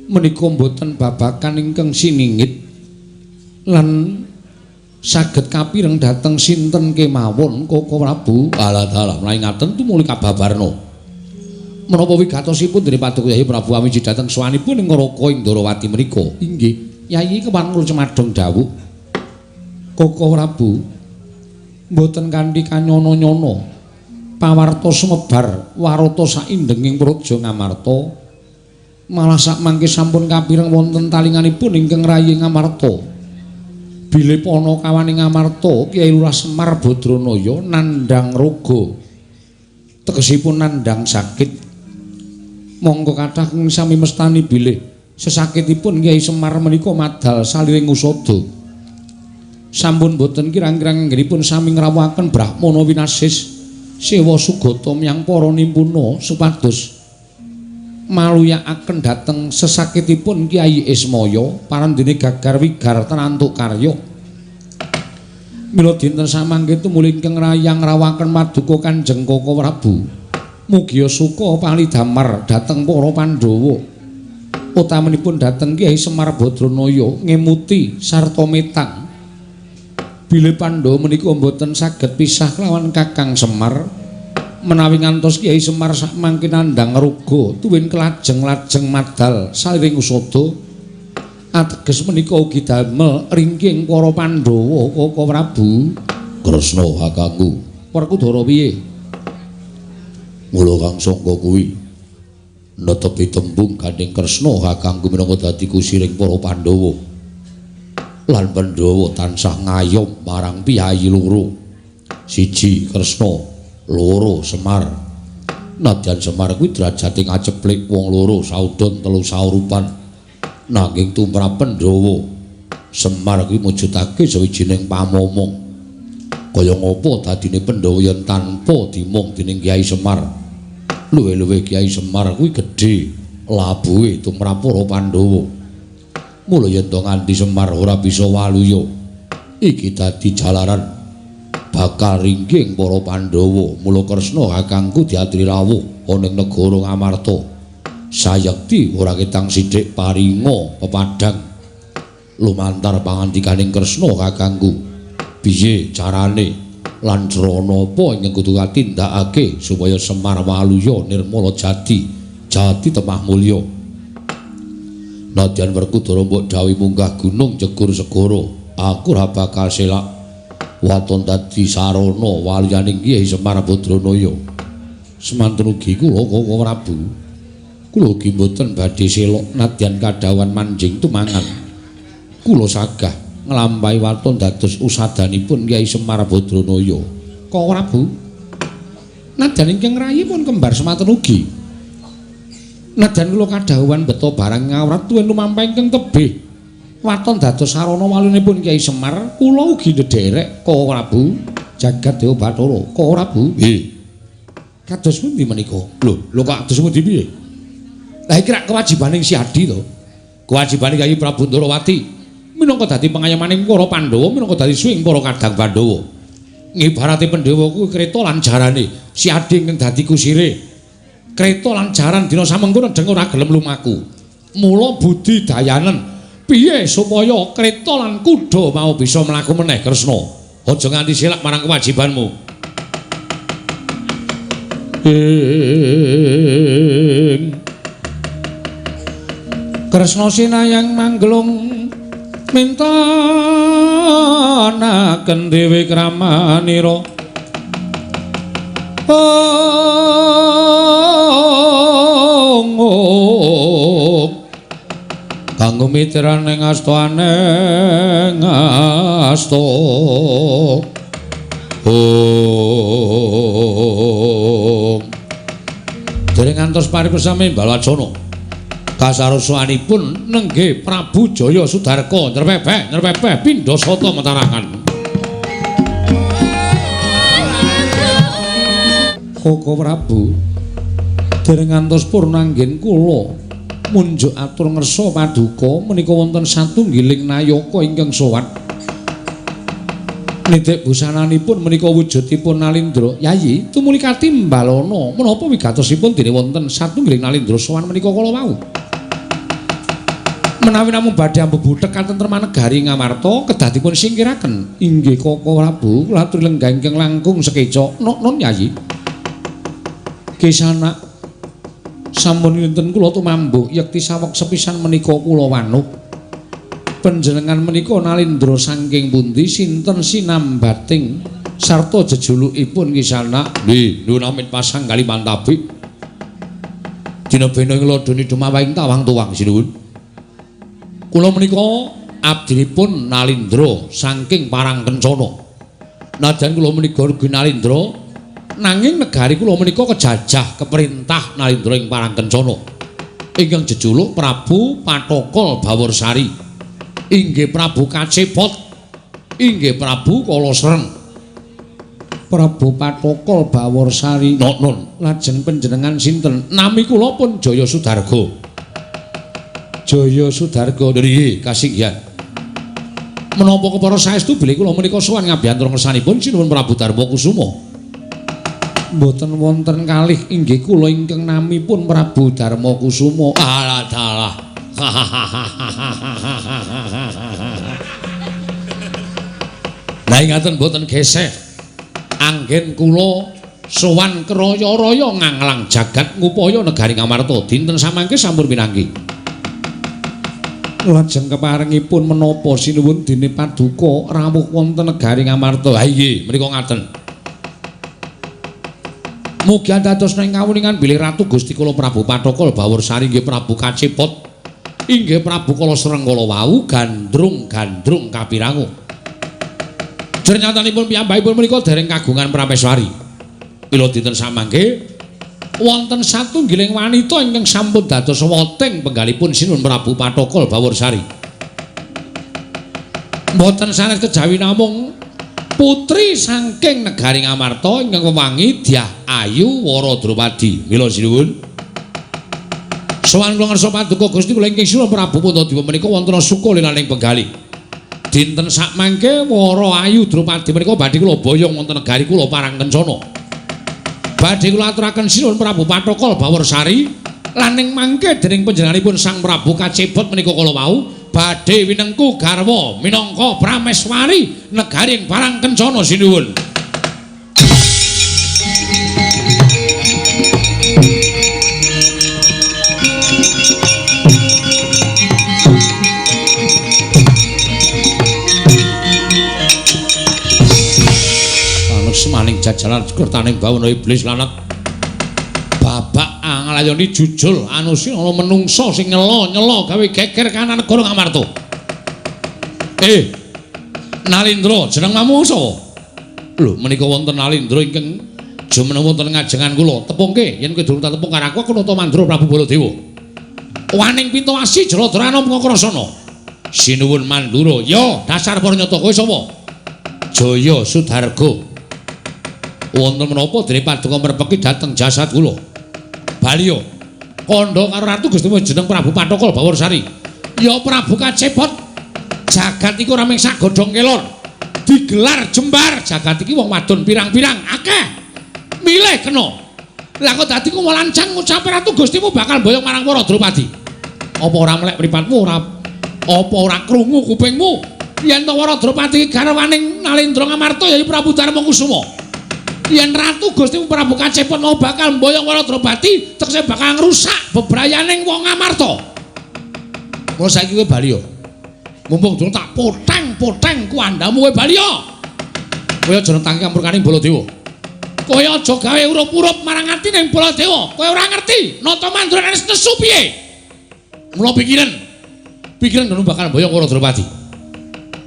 menika boten babakan ingkang siningit lan saged kapireng dhateng sinten kemawon Koko Prabu. Alah-alah menawi ngaten tumuli kababarna. Menapa wigatosipun dening Paduka Yayi Prabu Amiji dhateng sawanipun ing Raka ing Ndarawati menika? Inggih, Yayi kepareng kula cemadhong dawuh. Koko Prabu mboten kanthi kanyana-nyana pawarta sumebar warata saindenging praja Ngamarta malah sakmangke sampun kapireng wonten talinganipun ingkang rayi Ngamarta bilih pana kawaning Ngamarta Kyai Lurah Semar Badranaya nandhang raga tegesipun nandhang sakit monggo kathah sami mestani bilih sesakitipun Kyai Semar menika madal saliring usada. Sampun boten kirang-kirang anggenipun sami ngrawuhaken Brahmana winasis sewa sugata miyang para nimpuna supados maluyakaken dhateng sesakitipun Kyai Ismaya parandene gagar wigar tenantuk karya. Mila dinten samangke tumuli ingkang rayang rawaken maduka Kanjeng Koko Prabu. Mugia suka palidamar dhateng para Pandhawa. Utamanipun dhateng Kyai Semar Badranaya ngemuti sarta metang. Bilih Pandhawa menika boten saged pisah lawan Kakang Semar menawi ngantos Kyai Semar samangke nandhang raga tuwin kelajeng-lajeng madal saliring usada. Ateges menika ugi damel ringking para Pandhawa Koko Prabu. Kresna kakangku. Werkudara piye? Mula kang sangka kuwi netepi tembung Gandeng Kresna kakangku minangka dadi kusiring para Pandhawa. Lan Pandhawa tansah ngayom marang piyayi loro. Siji Kresna, loro Semar. Nadyan Semar kuwi derajate ngaceplik wong loro saudon telu saurupan. Nanging tumrap Pandhawa Semar kuwi mujudake sawijining pamomong. Kaya ngapa dadine Pandhawa yen tanpa dimong dening Kyai Semar. Luwih-luwih Kyai Semar kuwi gedhe labuhe tumrap para Pandhawa. Mula yen to nganti Semar ora bisa waluya, iki dadi jalaran bakal ringging para Pandhawa. Mula Kresna kakangku diaturi rawuh ana ing negara Ngamarta. Sayekti ora ketang sithik paringa pepadhang lumantar pangandikaning Kresna kakangku. Piye carane lan crana apa ingkang kudu katindakake supaya Semar waluya nirmala jati temah mulya. Nadyan Werkudara mbok dawuh munggah gunung jegur segara, aku ora bakal selak waton dadi sarana waliyaning Kyai Semar Badranaya. Semanten ugi kula Koko Prabu. Kula ugi mboten badhe selok nadyan kadhawan manjing tumangan. Kula sagah nglampahi waton dados usadanipun Kyai Semar Badranaya. Koko Prabu. Nadyan ingkang rayi pun kembar semanten ugi. Nadyan kula kadhawuhan beto barang ngawrat tuwin lumampah ingkang tebih. Waton dados sarana walinipun Kyai Semar, kula ugi ndederek Koko Prabu. Jagat Dewa Bathara. Koko Prabu. Nggih. Kados pundi menika? Lho kados pundi piye? Lah iki rak kewajibaning si Adi to. Kewajibaning Kyai Prabu Ndarawati minangka dadi pengayamaning para Pandhawa, minangka dadi suwing para kadang Pandhawa. Ngibarate Pandhawa kuwi kreta lan jarane. Si Adi ingkang dadi kusire. Kreta lan jaran dina samengko nedheng ora gelem lumaku. Mula budidayanen piye supaya kreta lan kuda mau bisa mlaku meneh Kresna. Aja nganti selak marang kewajibanmu. Kresna sinayang manggelung mintanaken Dewi Kramanira. Kanggo mitraning astaneng asta. Dereng ngantos paripesami Balacana. Kasaroswanipun nenggih Prabu Jaya Sudarka nyrepepeh pindha sata metarakan. Koko Prabu, dereng ngantos purnanggen kula munjuk atur ngersa paduka menika wonten satunggiling nayaka ingkang sowan. Nitik busananipun menika wujudipun Nalindra. Yayi, tumuli katimbalana menapa wigatosipun dene wonten satunggiling Nalindra sowan menika kala wau. Menawi namung badhe ambebuthek katentreman negari Ngamarta kedah dipun singkiraken. Inggih Koko Prabu, kula aturi lenggah ingkang langkung sekeca. Non Yayi. Kisana sampun dinten kula tumambuh yekti saweg sepisan menika kula wanuh. Panjenengan menika Nalindra saking pundi sinten sinambating sarta jejulukipun Kisana? Nggih, nuwun amit pasang kali mantabik. Dina bena ing ladoni Dumawahing Tawang Tuwang sinuwun. Kula menika abdinipun Nalindra saking Parangkencana. Nadyan kula menika ugi Nalindra nanging negari kula menika kejajah keperintah Nalindra ing Parangkencana. Ingkang jejuluk Prabu Patokol Bawarsari. Inggih Prabu Kacepot. Inggih Prabu Kalasreng. Prabu Patokol Baworsari. Non, lajeng panjenengan sinten? Nami kula pun Jaya Sudarga. Jaya Sudarga nggih kasinggihan. Menapa kepara saestu bilih kula menika sowan ngabiyantara ngersanipun sinuwun Prabu Darma Kusuma. Mboten wonten kalih inggih kula ingkang namipun Prabu Darma Kusuma. Alah dalah. Lah ngaten mboten geseh. Anggen kula sowan kraya-raya nganglang jagat ngupaya negari Ngamarta dinten samangke sampun pinanggih. Lajeng keparengipun menapa sinuwun dene paduka rawuh wonten negari Ngamarta. Ha nggih, menika ngaten. Mugi dados ing kawuningan bilih Ratu Gusti kula Prabu Patokol Baworsari nggih Prabu Kacepot inggih Prabu Kala Srenggala wau gandrung-gandrung kapirangu. Jernyatanipun piyambakipun menika dereng kagungan prameswari. Mila dinten samangke wonten satunggiling wanita ingkang sampun dados woting penggalipun sinuwun Prabu Patokol Baworsari. Mboten sanes kejawi namung putri saking negari Ngamarta ingkang wewangi Dyah Ayu Wara Drupadi. Mila sinuwun sowan kula ngarsa paduka Gusti kula ingkang sinuwun Prabu Puntadewa menika wonten suka lelaning penggalih. Dinten sakmangke Wara Ayu Drupadi menika badhe kula boyong wonten negari kula Parangkencana. Badhe kula aturaken sinuwun Prabu Patokol Baworsari lan ing mangke dening panjenenganipun Sang Prabu Kacepot menika kala wau badhe winengku garwa minangka prameswari negaring Parangkencana sinuwun. Semaning jajalan kertaning bawana iblis lanat babak anglayoni jujul anusi ana menungso sing nyela gawe geger kanan negara Ngamarta. Nalindra jeneng mamu sapa? Lho menika wonten Nalindra ingkang jumeneng wonten ngajengan kula. Tepungke yen kowe durung tak tepung karo aku nata mandra Prabu Baladewa. Waning Pintawasi Jaladrana Mangkrasana. Sinuwun Mandura. Ya, dasar para nyata kowe sapa? Jaya Sudarga. Wonten menapa dene paduka merpeki dhateng jasad kula. Baliya kandha karo Ratu Gusti jeneng Prabu Patokol Baworsari. Ya Prabu Kacepot. Jagat iku ora mung sak godhong kelon. Digelar jembar jagat iki wong wadon pirang-pirang akeh. Milih kena. Lah kok dadi ku lancang ngucape Ratu Gustimu bakal mboyong marang Wara Drupadi. Apa ora melek mripatmu ora apa ora krungu kupingmu yen to Wara Drupadi garwaning Nalindra Ngamarta ya Prabu Darma Kusuma. Yen Ratu Gustimu Prabu Kacepot mau bakal mboyong Wara Drupadi tekse bakal ngrusak bebrayaning wong Ngamarta. Mula saiki kowe bali yo. Mumpung durung tak poteng-poteng kuandamu kowe bali yo. Kowe aja nentang kampurkaning Baladewa. Kowe aja gawe urup-urup marang atining Baladewa. Kowe ora ngerti nata mandura wis nesu piye. Mula pikiran ngono bakal mboyong Wara Drupadi.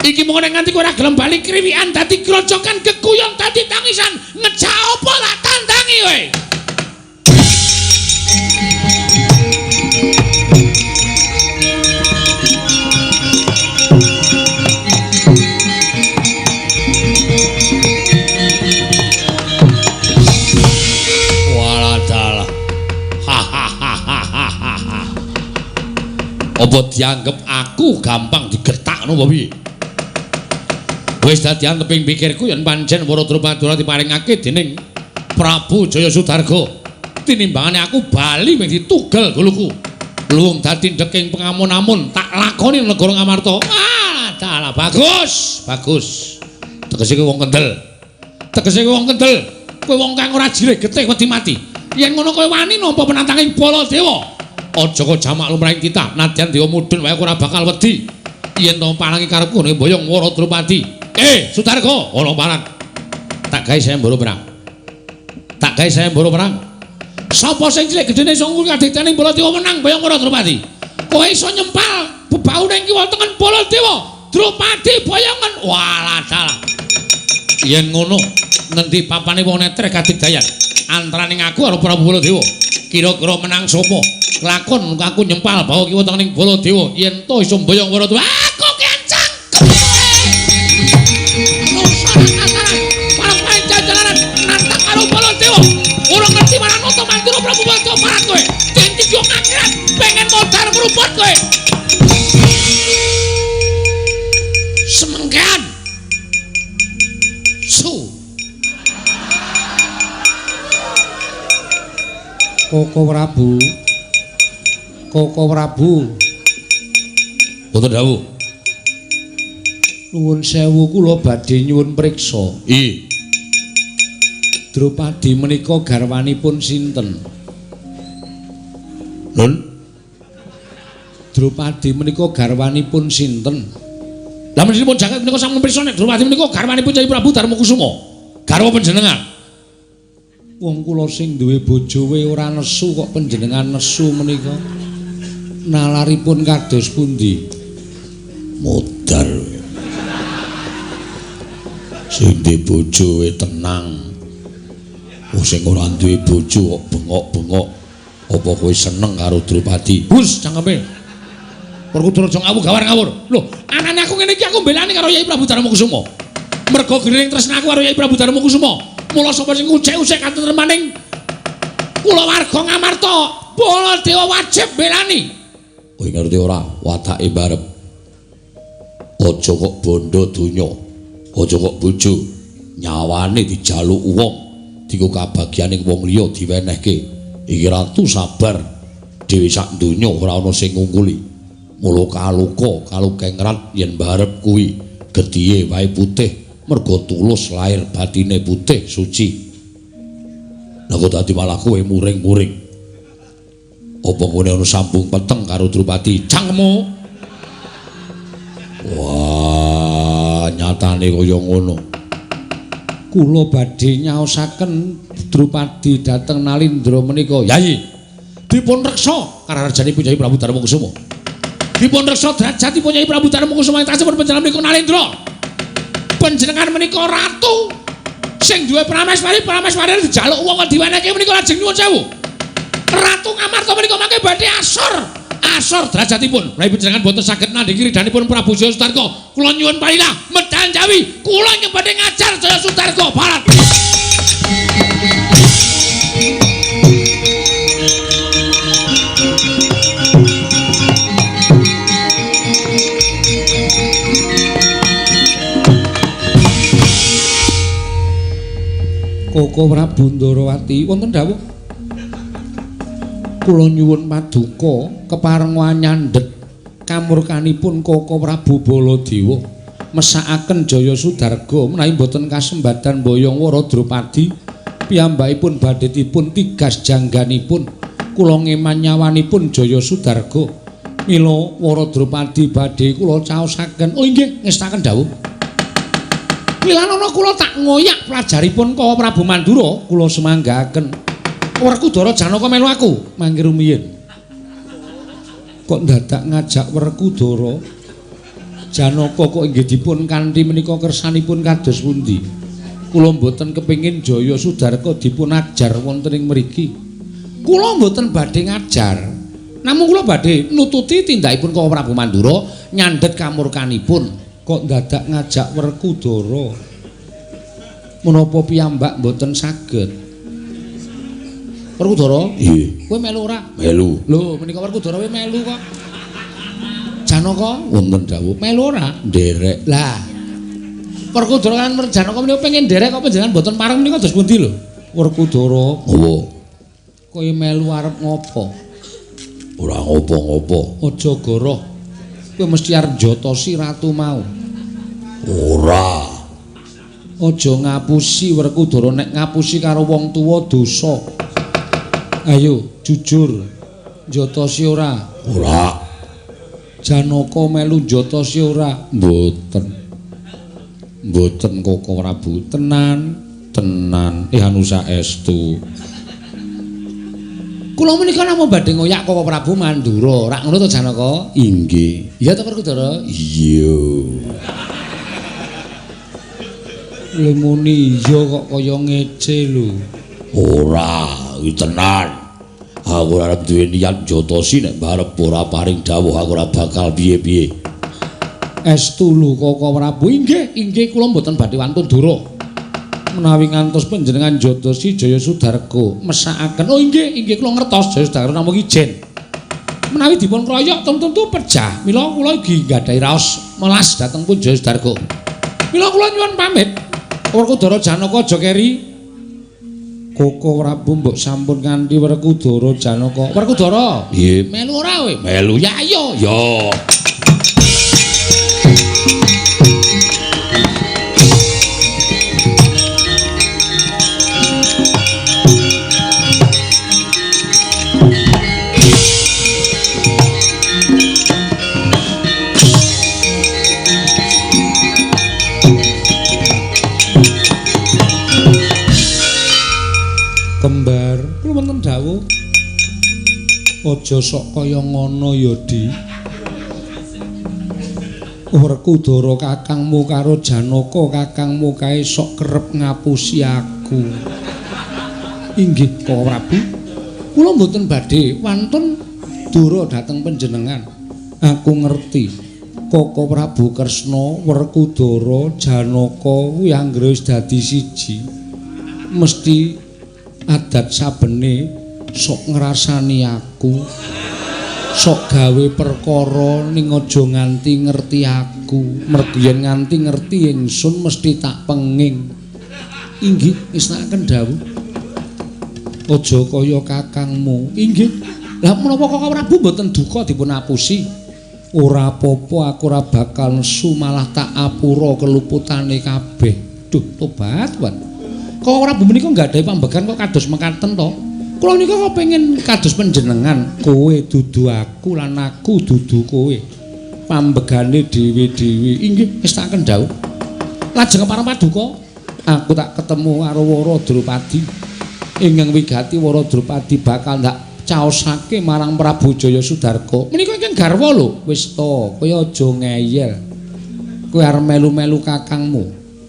Iki mung nganti kowe ora gelem bali kriwikan dadi grojokan geguyon dadi tangisan ngejak apa tak tandangi kowe. Waladala. Apa dianggep aku gampang digetakno apa piye? Wis dadi anteping pikirku yen pancen Wara Drupadi ora diparingake dening Prabu Jaya Sudarga. Tinimbangane aku bali mung ditugel guluku. Luwung dadi ndeking pengamun-amun tak lakoni negara Ngamarta. Ah, dalah bagus. Tegese kowe wong kendel. Kowe wong kang ora jireh getih wedi mati. Yen ngono kowe wani nampa penantanging Baladewa. Aja kok jamak lumrahing kita. Nadyan dewa mudhun wae ora bakal wedi. Yen to palangi karepku nek mboyong Wara Drupadi. Sudarga, ana paran. Tak gawe sayembara perang. Sapa sing cilik gedene iso ngul kadiktening Baladewa menang mboyong Wara Drupadi. Kowe iso nyempal bebaune kiwa tengen Baladewa. Drupadi boyongan. Walah dalah. Yen ngono, ngendi papane wong netrek kadigdayan antaraning aku karo Prabu Baladewa. Kira-kira menang sapa? Lakon aku nyempal bawa kiwa tengening Baladewa yen to iso mboyong Wara Drupadi. Aku kencang. Parang main jajalan Koko Prabu. Koko Prabu. Boten dawuh. Nuwun sewu kula badhe nyuwun priksa. I. Drupadi menika garwanipun sinten? Nun. Drupadi menika garwanipun sinten? Lah menipun jagat menika sampun priksa nek Drupadi menika garwanipun Kyai Prabu Darmakusuma. Garwa panjenengan. Wong kula sing duwe bojo we ora nesu kok panjenengan nesu menika. Nalaripun kados pundi? Modar. Sing duwe bojo we tenang. Wong sing ora duwe bojo kok bengok-bengok. Apa kowe seneng karo Drupadi? Hus cangkeme. Perkutara aja ngawur-ngawur. Lho, anane aku ngene iki aku mbelani karo Kyai Prabu Darmakusuma. Merga gering tresnaku karo Kyai Prabu Darmakusuma. Mula sapa sing ucek-ucek katentremaning kula warga Ngamarta, Baladewa wajib mbelani. Kowe ngerti ora watake barep. Aja kok bondo donya. Aja kok bojo. Nyawane dijaluk wong. Dienggo kabagyaning wong liya diwenehke. Iki ratu sabar. Dhewe sak donya ora ana sing ngungkuli. Mula kaluka kalukengrat yen barep kuwi gedhiye wae putih merga tulus lahir batine putih suci. Lah kok dadi malah kowe muring-muring. Apa ngene ana sambung peteng karo Drupadi? Cangkemmu. Wah, nyatane kaya ngono. Kula badhe nyaosaken Drupadi dhateng Nalindra menika. Yayi, dipun reksa kararjanipun Kyai Prabu Darmakusuma. Dipun reksa derajatipun Kyai Prabu Darmakusuma ing tasih panjenengan menika Nalindra. Panjenengan menika ratu sing duwe prameswari dijaluk wong kok diwenehke menika lajeng nyuwun sewu. Ratu Ngamarta menika mangke badhe asor derajatipun. Menawi panjenengan boten saged nandhingi ridhanipun Prabu Jaya Sudarga, kula nyuwun parilah medal Jawi, kula ingkang badhe ngajar Jaya Sudarga Barat. Koko Prabu Ndarawati wonten dawuh kula nyuwun paduka kepareng wanyandhet kamurkanipun Koko Prabu Baladewa mesakaken Jaya Sudarga menawi boten kasembadan mboyong wara Drupadi piyambakipun badhe dipun tigas jangganipun kula ngeman nyawanipun Jaya Sudarga mila wara Drupadi badhe kula caosaken. Oh inggih ngestaken dawuh. Wilanana kula tak ngoyak pelajaripun Koko Prabu Mandura kula semanggaken. Werkudara Janaka melu aku mangke rumiyin. Kok dadak ngajak Werkudara Janaka kok inggih dipun kanthi menika kersanipun kados pundi? Kula mboten kepengin Jaya Sudarga dipun ajar wonten ing mriki. Kula mboten badhe ngajar. Namung kula badhe nututi tindakipun Koko Prabu Mandura nyandhet kamurkanipun. Kok dadak ngajak Werkudara? Menapa piyambak mboten saged? Werkudara? Nggih. Kowe melu ora? Melu. Lho, menika Werkudara kowe melu kok. Janaka Wonten dawuh melu ora? nderek. Lah. Werkudara kan Janaka menika pengen nderek kok panjenengan mboten pareng menika dos pundi lho? Werkudara. Apa? Kowe melu arep ngopo? Ora ngopo-ngopo. Aja goroh. Kowe mesti arep njotosi ratu mau. Ora. Aja ngapusi Werkudara, nek ngapusi karo wong tuwa dosa. Ayo jujur. Njotosi ora? Ora. Janaka melu njotosi ora? Mboten. Mboten Koko Prabu. Tenan. Anu saestu. Kula menika namung badhe ngoyak Koko Prabu Mandura. Rak ngono to Janaka? Inggih. Iya to Werkudara? Iya. Lemuni iya kok kaya ngece lho. Ora, iki tenan. Aku arep duwe niat njotosi nek barep ora paring dawuh aku ora bakal piye-piye. Estu lho Koko Prabu. Inggih kula mboten badhe wantun dura. Menawi ngantos panjenengan njotosi Jaya Sudarga mesakaken. Oh inggih kula ngertos Jaya Sudarga namung ijen. Menawi dipun kroyok tentu pejah. Mila kula iki nggadahi raos melas dhateng pun Jaya Sudarga. Mila kula nyuwun pamit. Werkudara Janaka aja keri. Koko Prabu mbok sampun kanthi Werkudara Janaka. Werkudara, nggih. melu ora kowe? Melu ya ayo. Ya. Kembar, kula wonten dawuh. Aja sok kaya ngono ya, Di. Werkudara kakangmu karo Janaka kakangmu kae sok kerep ngapusi aku. Inggih, Koko Prabu. Kula mboten badhe wantun dura dhateng panjenengan. Aku ngerti. Koko Prabu Kresna, Werkudara, Janaka kuwi anggere wis dadi siji. Mesti adat sabene sok ngrasani aku, sok gawe perkara ning aja nganti ngerti aku. Mergo yen nganti ngerti ingsun mesti tak penging. Inggih, isnaken dawuh. Aja kaya kakangmu. Inggih. Lah menapa Koko Prabu mboten duka dipun apusi? Ora apa-apa, aku ora bakal nesu, malah tak apura keluputane kabeh. Duh, tobat, Wan. Kok Prabu menika nggadahi pambegan kok kados mekaten to? Kula nika kok pengen kados panjenengan. Kowe dudu aku lan aku dudu kowe. Pambegane dhewe-dhewe. Inggih, wis tak kendhawuh. Lajeng para paduka, aku tak ketemu karo Wara Drupadi. Ingkang wigati Wara Drupadi bakal ndak caosake marang Prabu Jaya Sudarga. Menika ingkang garwa lho. Wis to, kowe aja ngeyel. Kowe arep melu-melu kakangmu.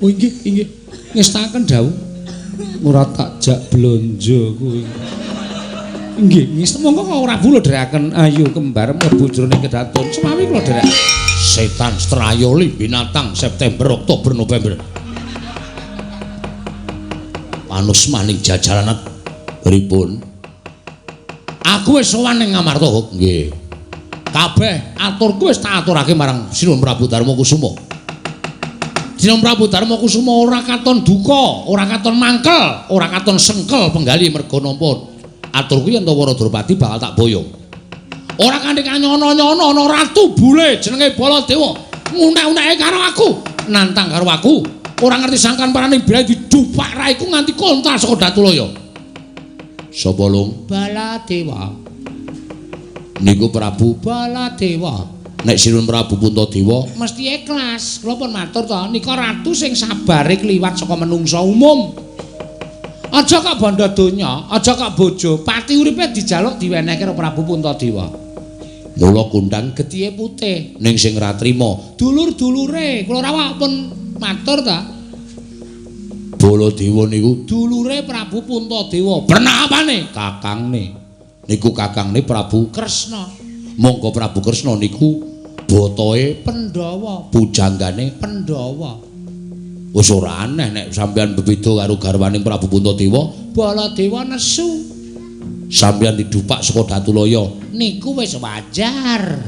Oh inggih, inggih. Ngestaken dawuh. Ora tak jak blonjo kuwi. Nggih, monggo kok ora bulo dherekaken ayu kembar mlebu jroning kedaton. Semawi kula dherek. Setan Strayoli binatang September Oktober November. Manus maning jajaran pripun? Aku wis sowan ning Ngamarta, nggih. Kabeh aturku wis tak aturake marang Sinuhun Prabu Darmakusuma. Sinuhun Prabu Darmakusuma ora katon duka, ora katon mangkel, ora katon sengkel penggali merga nampa aturku yen Wara Drupadi bakal tak boyong. Ora kanthi kanyono-nyono ana ratu bule jenenge Baladewa ngunek-uneke karo aku, nantang karo aku. Ora ngerti sangkan parane biaya didupak raiku nganti kontal saka Datulaya. Sapa lung? Baladewa. Niku Prabu Baladewa. Nek Sinuhun Prabu Puntadewa mesti ikhlas. Kula pun matur to, nika ratu sing sabare kliwat saka menungsa umum. Aja kok bandha donya, aja kok bojo, pati uripe dijaluk diwenehke karo Prabu Puntadewa. Mula kundang gethihe putih ning sing ra trima dulur-dulure. Kula rawuh pun matur ta. Baladewa niku dulure Prabu Puntadewa. Bernapane? Kakangne. Niku kakangne Prabu Kresna. Monggo Prabu Kresna niku botoe Pandhawa, pujanggane Pandhawa. Wis ora aneh nek sampeyan bebeda karo garwaning Prabu Puntadewa, Baladewa nesu. Sampeyan didupak saka Datulaya, niku wis wajar.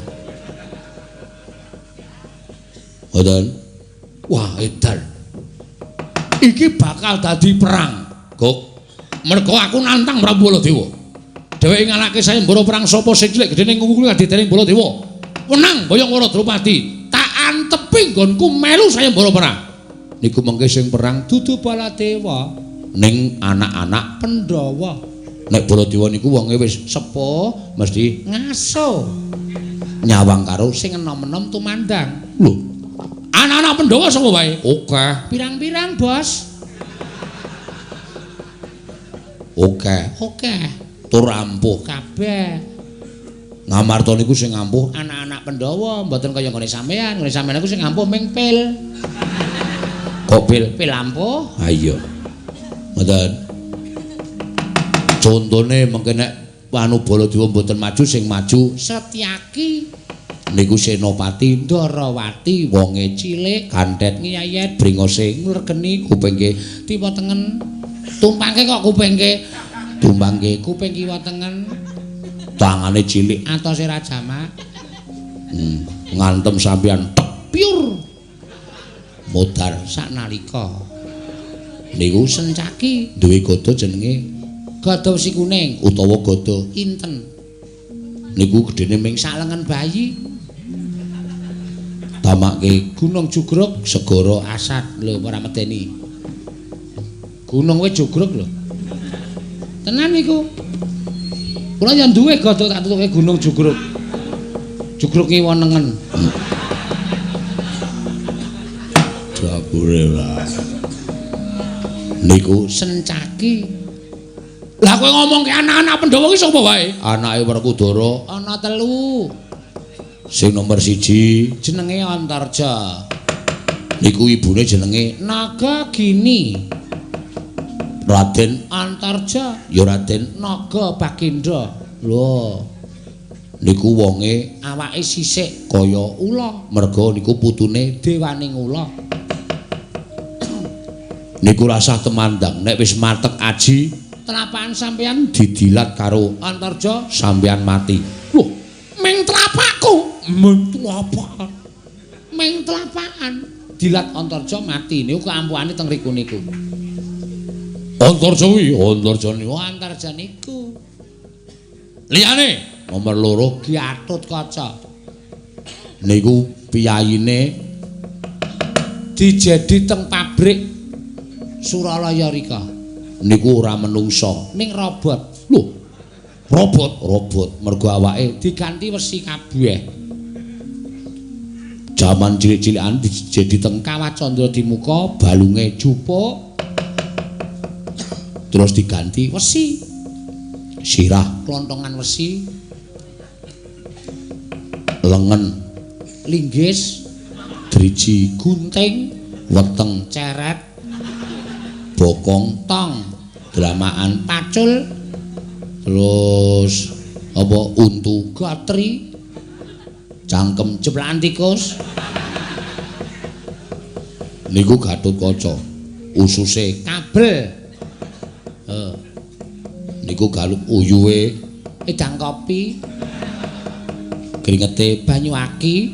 Ngoten. Wah, edan. Iki bakal dadi perang, Gok. Mergo aku nantang Prabu Baladewa. Dheweke nganake sayembara perang sapa sing cilik gedene ngungkuli kadidene Baladewa. Wenang boyong Wara Drupadi, tak antepi nggonku melu sayembara perang. Niku mengke sing perang dudu Baladewa ning anak-anak Pandhawa. Nek Baladewa niku wonge wis sepuh, mesti ngaso. Nyawang karo sing enom-enom tumandang. Lho. Anak-anak Pandhawa sapa wae? Oke. Pirang-pirang, Bos? Oke. Oke. Tur ampuh kabeh. Ngamarta niku sing ampuh anak-anak Pandhawa, mboten kaya nggone sampean. Nggone sampean niku sing ampuh ming pil. Kok pil? Pil ampuh? Ha iya. Mboten. Contone mengke nek anu Baladewa mboten maju sing maju Setyaki. Niku Senopati Ndarawati, wonge cilik, ganthet ngiyayet, bringose ngregeni, kupingke tiwa tengen. Tumpangke kok kupingke. Tumpangke kuping kiwa tengen. Tangane cilik, atose ra jamak. Ngantem sampeyan tepiur. Modar saknalika. Niku Sencaki duwe gada jenenge Gada Wesi Kuning utawa Gada Inten. Niku gedene ming salengan bayi. Tamake Gunung Jugruk segara asat lho ora medeni. Gunung wis jugruk lho. Tenan niku. Kula yang duwe gada tak tutuke Gunung Jugruk. Jugruk ki wonengen. Jabure lah. Niku Sencaki. Lah kowe ngomong ke anak-anak Pandhawa ki sapa wae? Anake Werkudara ana 3. Sing nomor 1 jenenge Antarja. Niku ibune jenenge Nagagini. Raden Antarja ya Raden Naga Baginda. Lho. Niku wonge awake sisik kaya ula, merga niku putune Dewaning Ula. Niku rasah temandang nek wis matek aji, telapakan sampeyan didilat karo Antarja sampeyan mati. Loh, ming telapakku. Ming telapakan. Ming telapakan. Dilat Antarja mati. Niku keampuhane teng riku niku. Antarja niku. Liyane nomor 2 Gatotkaca. Niku piyayine dijedi teng pabrik Suralaya rika. Niku ora menungso, ning robot. Lho, robot mergo awake diganti wesi kabeh. Jaman cilik-cilikan dijedi teng Kawah Candra Dimuka, balunge jupuk. Terus diganti wesi. Sirah klontongan wesi. Lengen linggis, driji gunting, weteng ceret, bokong tong, dramaan pacul, terus apa untu gatri, cangkem ceplakan tikus. Niku Gatotkaca, ususe kabel. Niku galup uyuhe edang kopi, kringete banyu aki.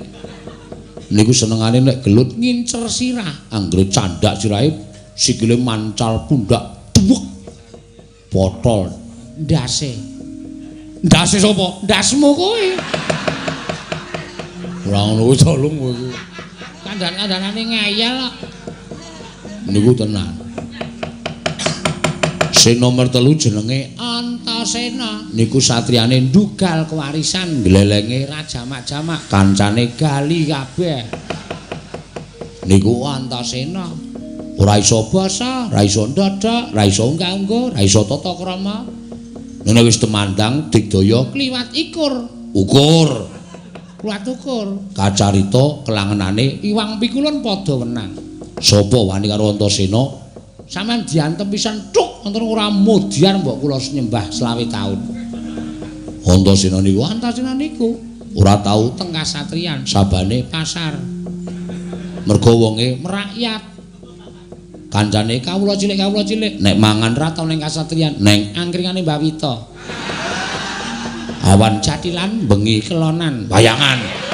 Niku senengane nek gelut ngincer sirah, anggere candak sirahe sikile mancal pundak duwek botol ndase. Ndase sapa? Ndasmu kowe. Ora ngono wis tolong kowe. Kandhan-kandhanane ngeyel kok. Niku tenan. Sing nomor 3 jenenge Antasena. Niku satriyane ndugal kewarisan, glelenge rajamak-jamak, kancane gali kabeh. Niku Antasena. Ora iso basa, ora iso ndadak, ora iso unggah-ungguh, ora iso tata krama. Nek wis temandang digdaya kliwat ukur. Kliwat ukur. Kacarita kelangenane Iwang Pikulun padha wenang. Sapa wani karo Antasena? Sampeyan diantem pisan tuk, wonten ora mudyan mbok kula nyembah 20 taun. Antasena niku ora tau teng kasatriyan, sabane pasar. Mergo wonge merakyat. Kancane kawula cilik, nek mangan ra tau ning kasatriyan, neng angkringane Mbak Wita. Awan jatilan, bengi kelonan, bayangan.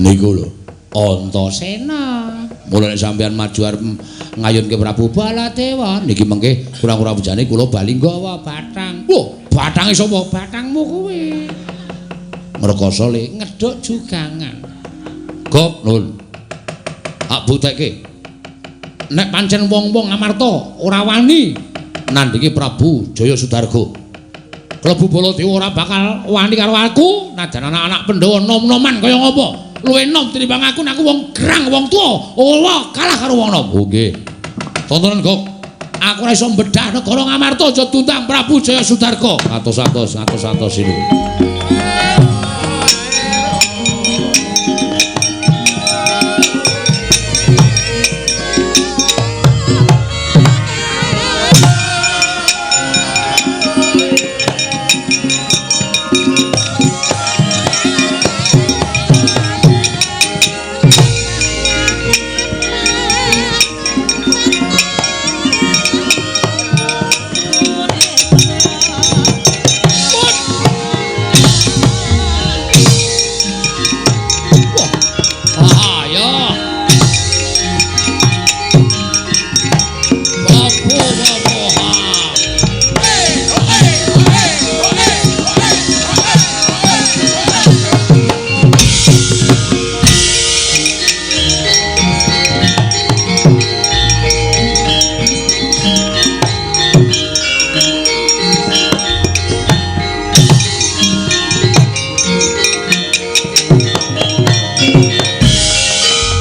Niku lho Antasena. Mulane sampeyan maju arep ngayunke Prabu Baladewa niki mengke kurang-kurang bujane kula bali nggawa bathang. Wah, bathange sapa? Bathangmu kowe. Mrekasa le ngedhuk jugangan. Gop nun. Tak butekke. Nek pancen wong-wong Amarta ora wani nandhingi Prabu Jaya Sudarga. Klebu Baladewa ora bakal wani karo aku, najan anak-anak Pandhawa nom-noman kaya ngapa? Luwih nom tinimbang aku, aku wong gerang, wong tuwa. Ora kalah karo wong nom. Oh nggih. Tontonan kok. Aku ora iso mbedah negara Ngamarta aja tuntang Prabu Jaya Sudarga. Atos-atos ini.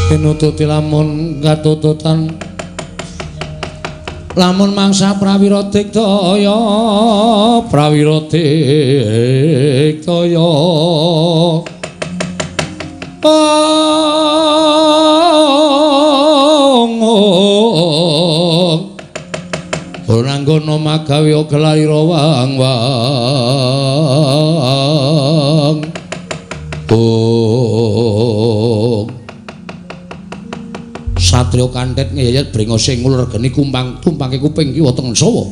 Pinututi lamun katututan lamun mangsa prawira digdaya ora nggono magawe gelarira wang-wang Satrio Kanthet ngeyet brengose ngulur geni kumpang tumpake kuping kiwa tengen sawa.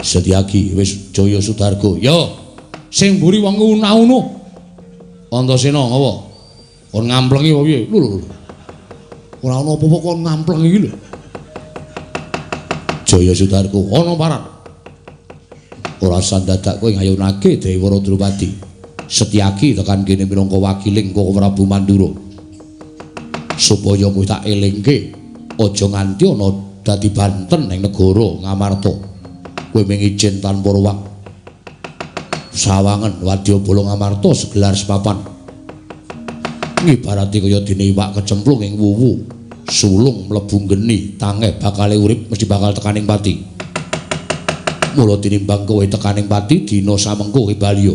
Setyaki wis Jaya Sudarga. Yo, sing mburi wong una-una. Antasena ngapa? Kon ngamplengi apa piye? Lho. Ora ana apa-apa kon ngamplengi iki lho. Jaya Sudarga ana paran. Ora sandadak kowe ngayunake Dewara Drupadi. Setyaki tekan kene minangka wakiling Koko Prabu Mandura. Supaya kowe tak elingke aja nganti ana dadi banten ning negara Ngamarta. Kowe mung ijin tanpa ruwak. Sawangen Wadyabala Ngamarta segelar sepapan. Ngibarati kaya dene iwak kecemplung ing wuwu. Sulung mlebu geni, tangeh bakale urip mesti bakal tekaning pati. Mula tinimbang kowe tekaning pati dina samengko kowe Baliya.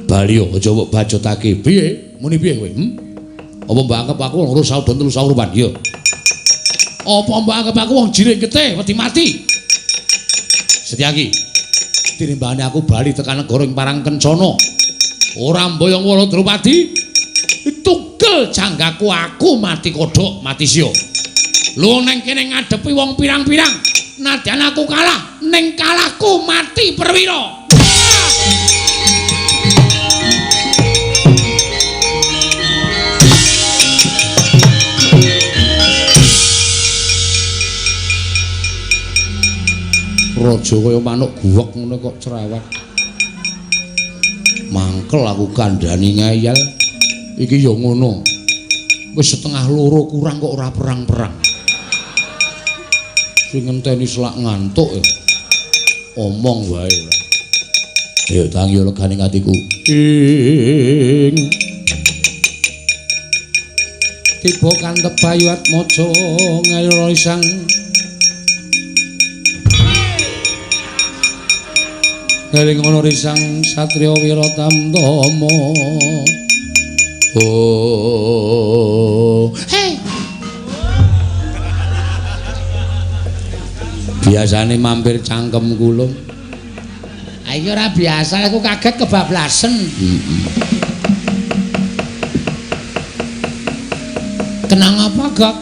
Baliya aja mbok bajotake. Piye? Muni piye kowe? Apa mbok anggap aku wong loro saudon telu saurupan ya? Apa mbok anggap aku wong jiring getih wedi mati? Setyaki. Tinimbangane aku bali tekan negara ing Parang Kencana. Ora mboyong Wala Drupadi. Tugel janggaku aku mati kodhok mati sia. Lu neng kene ngadepi wong pirang-pirang. Nadyan aku kalah, ning kalahku mati perwira. Raja kaya manuk guwek ngono kok cerewet. Mangkel aku kandhani ngayal. Iki ya ngono. Wis setengah loro kurang kok ora perang-perang. Sing ngenteni selak ngantuk ya. Omong wae. Ya tangi legane atiku. Ing tiba kantep Bayu Atmaja ngayo isang Galing ngono risang Satrio Wiratamtama. Oh. Hey. Biasane mampir cangkem kula. Ayo ora biasa aku kaget kebablasen. Kenang apa, Gak?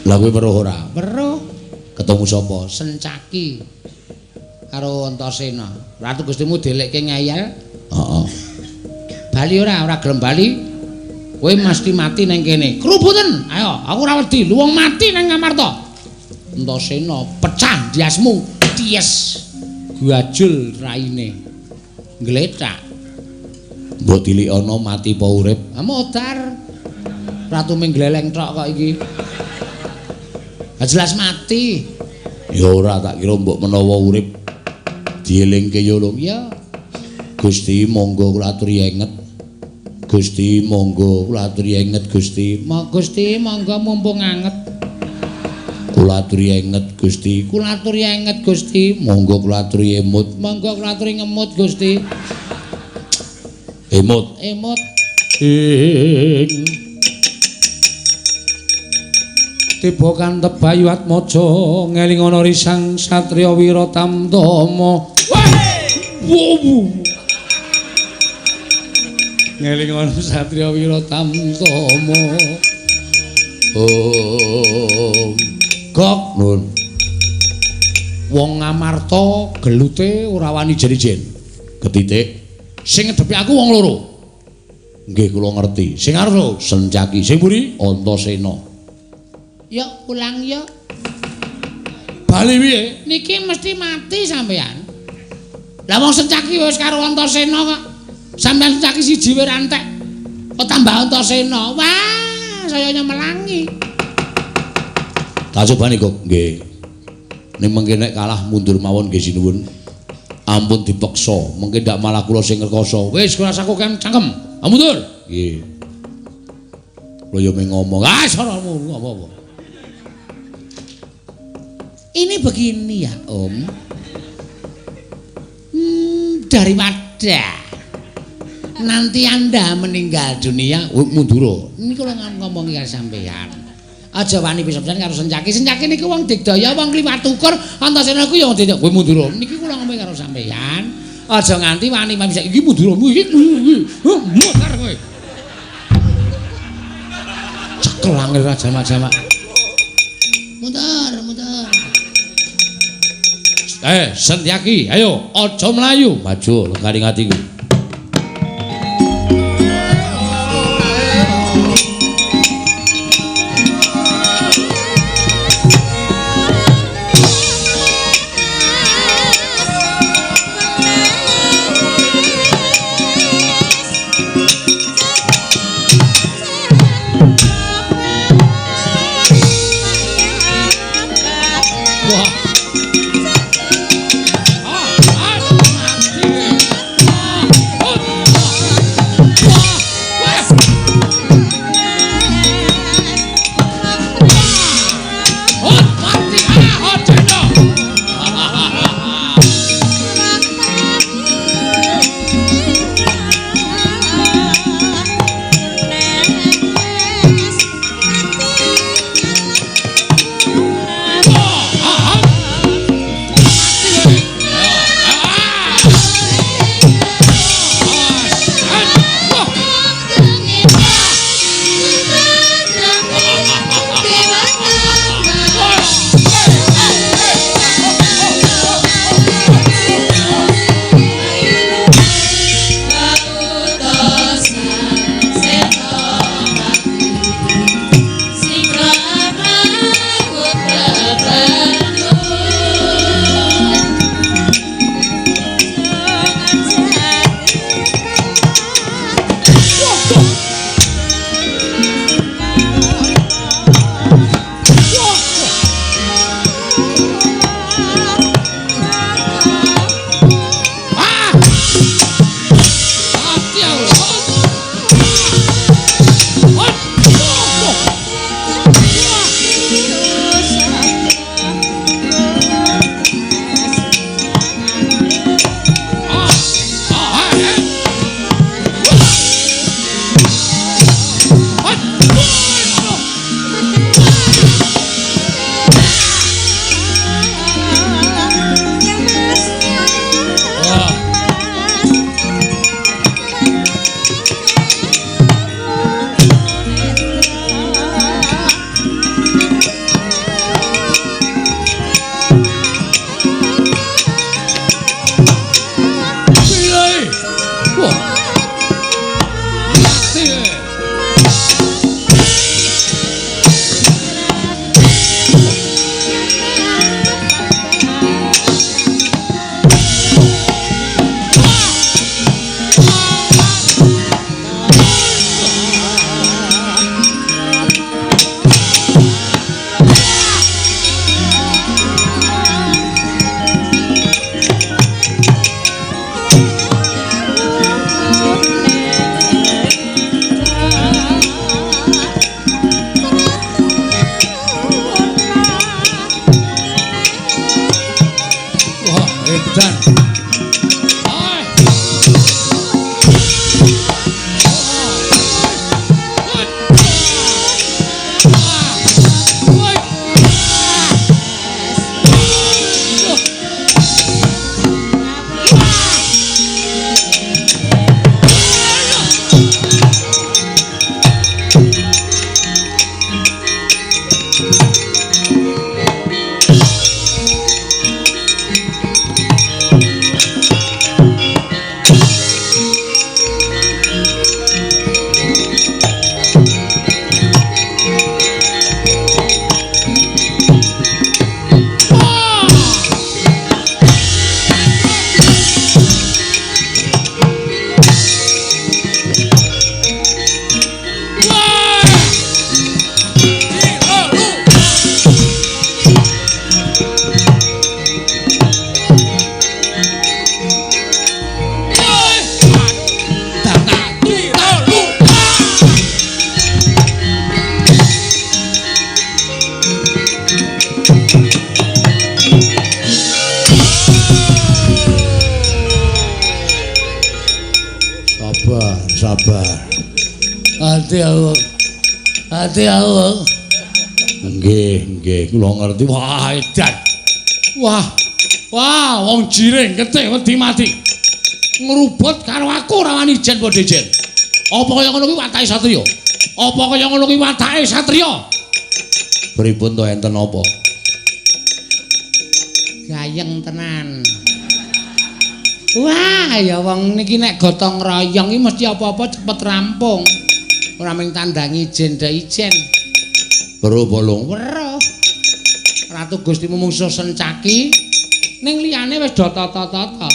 Lah kowe weruh ora? Weruh. Ketemu sapa? Sencaki. Karo Antasena. Ratu Gustimu delekke ngayal? Heeh. Bali ora gelem bali. Kowe mesti mati nang kene. Kerubuten. Ayo, aku ora wedi. Luwung mati nang Ngamarta. Antasena pecah diasmu. Ties. Guajul raine. Gletak. Mbok tilik ana mati apa urip? Ah modar. Ratu ming gleleng tok kok iki. Jelas mati. Ya ora tak kira mbok menawa urip. Dielingke ya lho. Ya. Gusti monggo kula aturi enget. Gusti monggo kula aturi enget Gusti. Gusti monggo mumpung anget. Kula aturi enget Gusti. Kula aturi enget Gusti. Monggo kula aturi emut. Monggo kula aturi ngemut Gusti. Emut. Tiba kantep Bayu Atmaja ngeling ana risang Satria Wiratamtama. Wow. Ngeling ana Satria Wiratamtama. Oh. Gok nun. Wong Ngamarta gelute ora wani jen-jen. Ketitik. Sing ngedepi aku wong loro. Nggih kula ngerti. Sing arep Sencaki, sing mburi Antasena. Ya ulang ya. Bali piye? Niki mesti mati sampean. Lah wong Sencaki wis karo Antasena kok. Sampeyan Sencaki siji wae rantek. Kok tambah Antasena. Wah, saya nyemelangi. Tak cobani kok nggih. Ning mengke nek kalah mundur mawon nggih sinuwun. Ampun dipeksa, mengke ndak malah kula sing ngrekoso. Wis ora saku kan cangkem. Mundur. Nggih. Kaya meng ngomong, sonomu apa-apa. Ini begini ya, Om. Daripada nanti Anda meninggal dunia, Mundura. ini kalau ngomong karo sampean. Aja wani pisan-pisan karo Sencaki. Sencaki niku wong digdaya, wong liwat tukur, Antasena ku ya wong digdaya. Kowe mundura. Niki kula ngomong karo sampean. Aja nganti wani bisa iki munduramu iki. Mutar kowe. Cekel angel jama-jama. Mutar. Setyaki, ayo aja mlayu, maju lengkari atiku. Ati aku. Ati aku. Nggih, kula ngerti. Wah, edan. Wah, wong jiring ketik wedi mati. Ngrubut karo aku ora wani ijen padha ijen. Apa kaya ngono kuwi watake satriya? Apa kaya ngono kuwi watake satriya? Pripun to enten apa? Gayeng tenan. Wah, ya wong niki nek gotong royong iki mesti apa-apa cepet rampung. Ora mung tandangi ijen ndak ijen. Weruh bolong. Weruh. Ratu Gusti mungsuh sencaki ning liyane wis do tata-tata.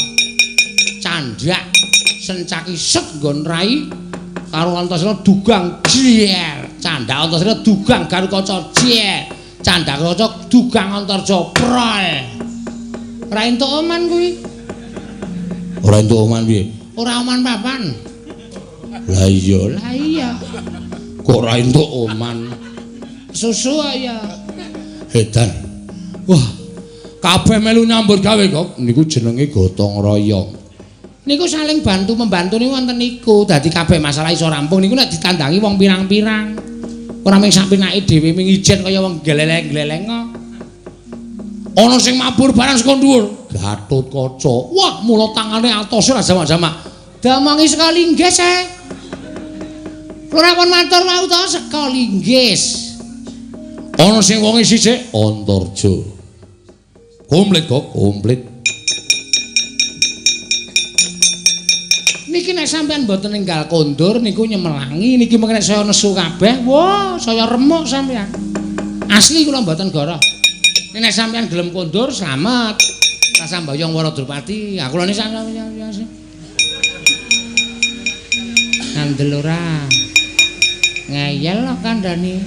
Candhak sencaki set nggon rai karo Antasena dugang jier. Candhak Antasena dugang Garukaca jier. Candhak Garukaca dugang Antarja prol. Ora entuk oman kuwi. Ora entuk oman piye? Ora oman papan. Lah iya. Lah iya. Kok ora entuk oman? Susu ya. Edan. Wah, kabeh melu nyambut gawe kok. Niku jenenge gotong royong. Niku saling bantu membantu niku wonten niku. Dadi kabeh masalah iso rampung niku nek ditandangi wong pirang-pirang. Ora mung sak pinake dhewe ming ijen kaya wong gleleng-gleleng kok. Ana sing mabur barang saka dhuwur. Gatotkaca. Wah, mula tangane atos ora jamak-jamak. Damongi saka linggis Ora pun matur mau to saka linggis. Ana sing wonge sisik Antarja. komplit kok. Komplit. Niki nek sampean mboten ninggal kondur niku nyemelangi niki mengko nek saya nesu kabeh. Wah, saya remuk sampean. Asli kula mboten goroh. Nek sampean gelem kondur slamet. Sasambayang Waradrupati. Aku lho sampean. Ngandel ora. Ngeyel kok kandhani.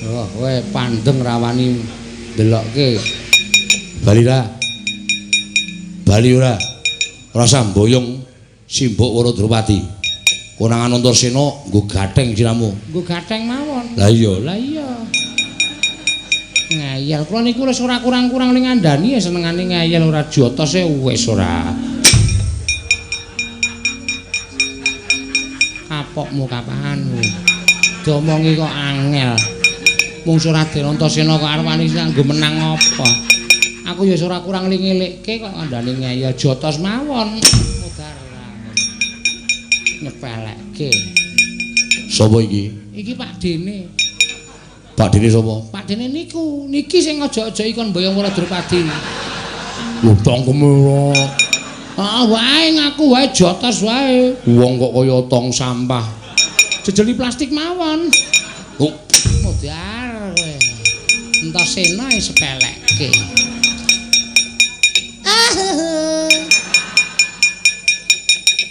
Oh, kowe pandeng rawani ndelokke. Bali ora. Rasa mboyong Simbok Waradrupati. Konangan Antarsena nggo gatheng siramu. Nggo gatheng mawon. Lah iya. Ngeyel kula niku wis ora kurang-kurang ning ngandani ya senengane ngeyel ora jotose wis ora. Kapokmu kapahanmu. Diomongi kok angel. Mungsuh Raden Antarsena kok arep nggo menang apa? Aku ya ora kurang ngelikke kok kandhane ngeyel jotos mawon. Modar nyepelekke. Sapa iki? Iki Pak Dene. Pak Dene sapa? Pak Dene niku, niki sing aja-aja ikon mboyong Waradrupati. Utang kemira. Wae ngaku wae jotos wae. Wong kok kaya tong sampah. Jejeli plastik mawon. Oh, Modar kowe. Antarsena sepelekke.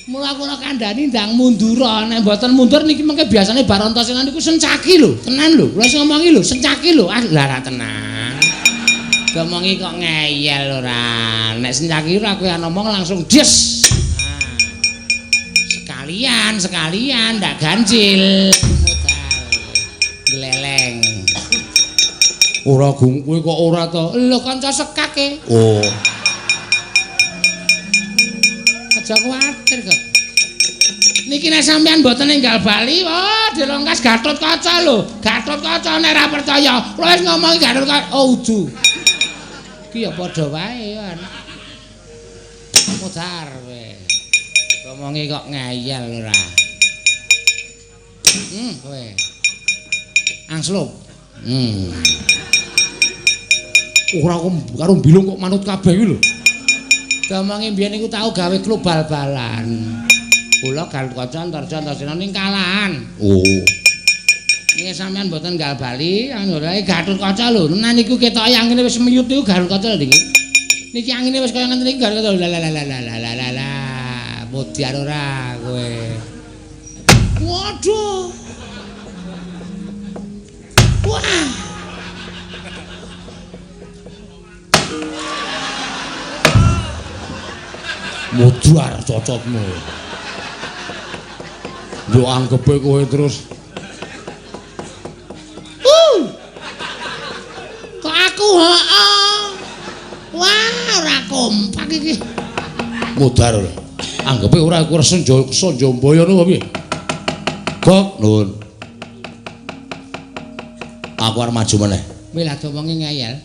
Mula kula kandhani ndang mundur nek mboten mundur niki mengke biasane bar Antarsena niku sencaki lho, tenan lho. Kula sing ngomongi lho, sencaki lho. Ah, lah ra tenan. Ngomongi kok ngeyel ora. Nek sencaki ora kowe ngomong langsung des. Sekalian ndak ganjil. Gleleng. Ora gung kowe kok ora to. Lho kanca sekake. oh. Aja kuwatir kok. Niki nek sampean mboten ninggal Bali, oh dilongkas Gatotkaca lho. Gatotkaca nek ora percaya, kula wis ngomongi Gatotkaca. Oh udu. Ki ya padha wae ya. Modar kowe. Ngomongi kok ngeyel ora. Kowe. Angslup. Ora karo bilung kok manut kabeh iki lho. Damange mbiyen niku tau gawe klub bal-balan. Kula Gatotkaca Antarsena ning kalahan. Oh. Niki sampean mboten nggal Bali, anu rae Gatotkaca lho. Nah niku ketok angine wis meyut niku Gatotkaca niki. Niki angine wis kaya ngenten iki Gatotkaca. La. Modiar ora kowe. Waduh. Wah. Modar cocotmu. Yo anggepe kowe terus. Kok aku heeh. Wah, ora kompak iki. Modar. Anggepe ora aku Sonjomboyo niku piye? Bok nuwun. Aku arep maju meneh. Kowe lha domonge ngeyel.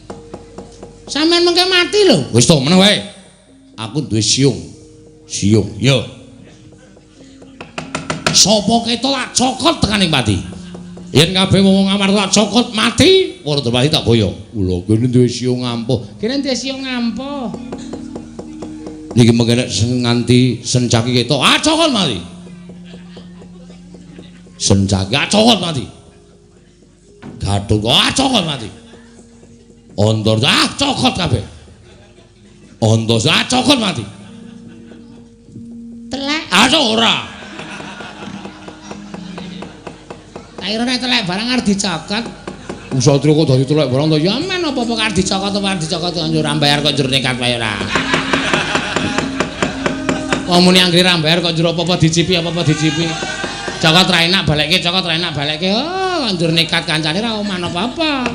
Sampeyan mengke mati lho. Wis to meneh wae. Aku duwe siung. Siung. Yo. Sapa keto lak cokot tekaning pati. Yen kabeh wong Amarta lak cokot mati, para Drupadi tak boyo. Kula kene duwe siung ampuh. Kene duwe siung ampuh. Niki mengke nganti sencaki keto, cokot mati. Sencaki cokot mati. Gathuk cokot mati. Ondor cokot kabeh. Ondos cokot mati. Telek. Ora. Kira nek telek barang arep dicokot. Usatria kok dadi telek barang to ya. Ya men apa-apa arep dicokot apa arep dicokot anjur ra bayar kok njur nekat wae ora. Komune anggere ra bayar kok njur apa-apa dicipi apa-apa dicipi. Cokot ra enak balekke cokot ra enak balekke. Oh anjur nekat kancane ra oman apa-apa.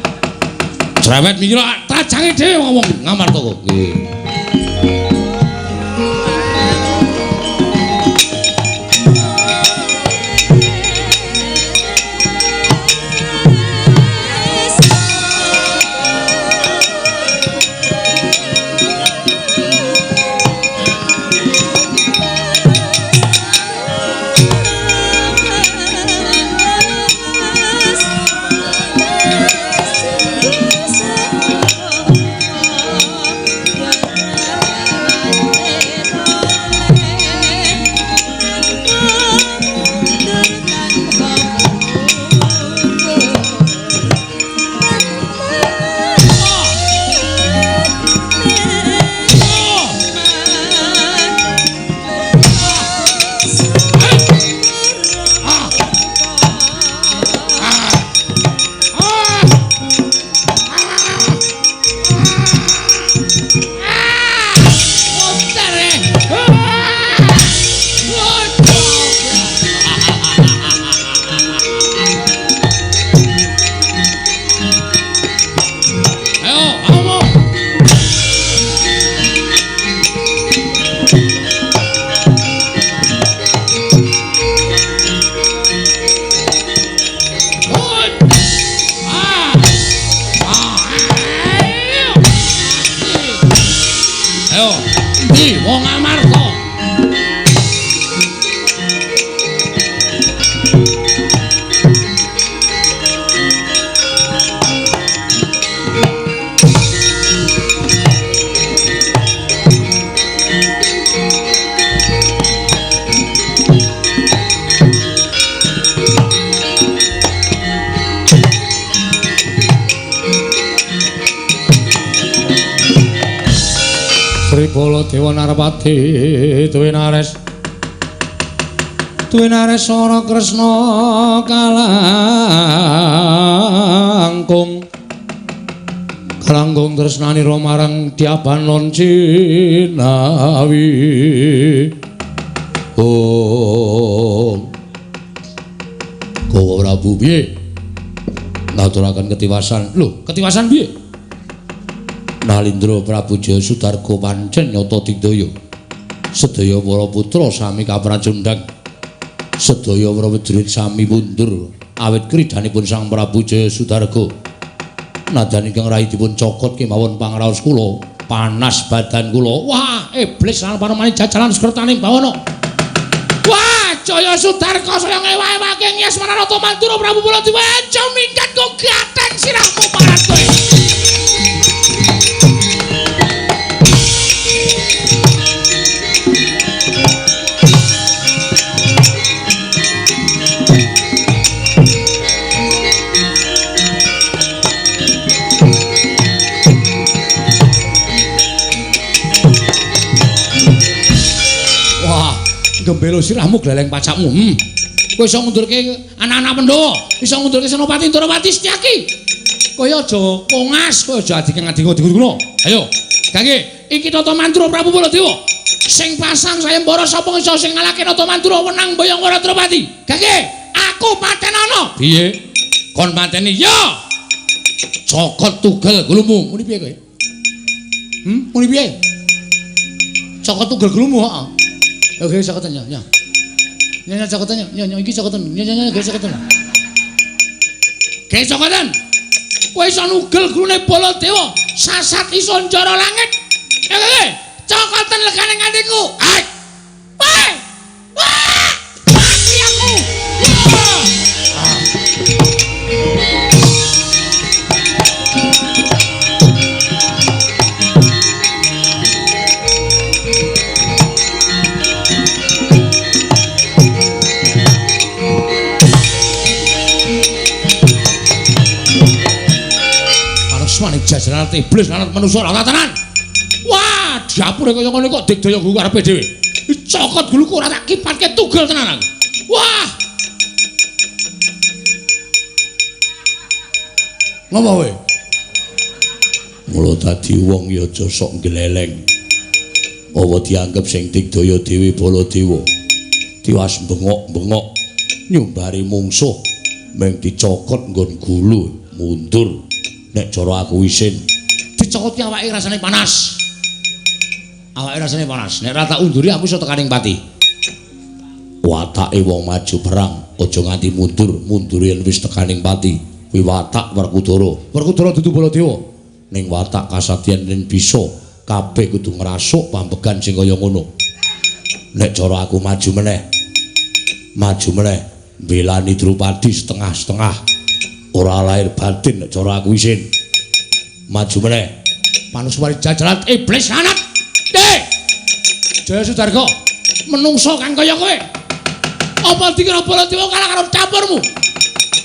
Cerewet mikir tajange dhewe ngomong Ngamarta kok. Nggih. Dewa Narpati duwe nares ora Kresna kalangkung tresnanira marang Diabanon Cinawi. Kowe Prabu piye ngaturaken ketiwasan. Lho, ketiwasan piye? Nalindra Prabu Jaya Sudarga pancen nyata digdaya. Sedaya para putra sami kaprajundhang. Sedaya prajurit sami mundur awit kridhanipun Sang Prabu Jaya Sudarga. Najan ingkang rai dipun cokot kemawon pangraos kula, panas badan kula. Wah, iblis lan panemani jajalan sekretaning bawana. Wah, Jaya Sudarga saya ngewa-ewake ngias Manarata Mantura Prabu Baladewa aja minggat kok gaten sirahmu paradoe. Gembelo sirahmu gleleng pacakmu. Kowe iso ngundurke anak-anak Pandhawa, iso ngundurke Senopati Ndorowati Setyaki. Kowe aja kongas, kowe aja adike-adike diguna. Ayo, gangge iki Tata Mantura Prabu Baladewa. Sing pasang sayembara sapa iso sing ngalahke Tata Mantura wenang Bayangkara Ndorowati. Gangge, aku patenana. Piye? Kon pateni ya. Cokot tugel gulumu. Muni piye kowe? Muni piye? Cokot tugel gulumu, heeh. Oke, saya katanya, ya. Nyonya Jogoten, nyonya iki Jogoten, nyonya Jogoten. Ge Jogoten. Kowe iso nugel gulune Baladewa, sasat iso njara langit. Jogoten legane ngantiku. Hai. Wah! Wah! Mati aku. Manik jajaran iblis lanat manusa ora tenan. Wah, dapure kaya ngene kok digdaya guru karepe dhewe. Cokot guluku ora tak kipatke tugel tenan aku. Wah. Ngopo kowe? Mula dadi wong ya aja sok gleleng. Apa dianggep sing digdaya Dewi Baladewa. Tiwas bengok-bengok nyumbari mungsuh meng dicokot nggon gulu mundur. Nek cara aku isin dicokoti awake rasane panas. Awake rasane panas. Nek ra tak unduri aku iso tekaning pati. Watake wong maju perang aja nganti mundur, mundur yen wis tekaning pati. Kuwi watak Werkudara. Werkudara dudu Baladewa. Ning watak kasatyan yen bisa kabeh kudu ngrasuk pambegan sing kaya ngono. Nek cara aku maju meneh. Maju meneh mbelani Drupadi setengah-setengah. Ora lahir batin nek cara aku isin. Maju meneh. Panuswari jajaran iblis anak. Jaya Sudarga, menungso kang kaya kowe. Apa dikira Baladewa kalah karo campurmu?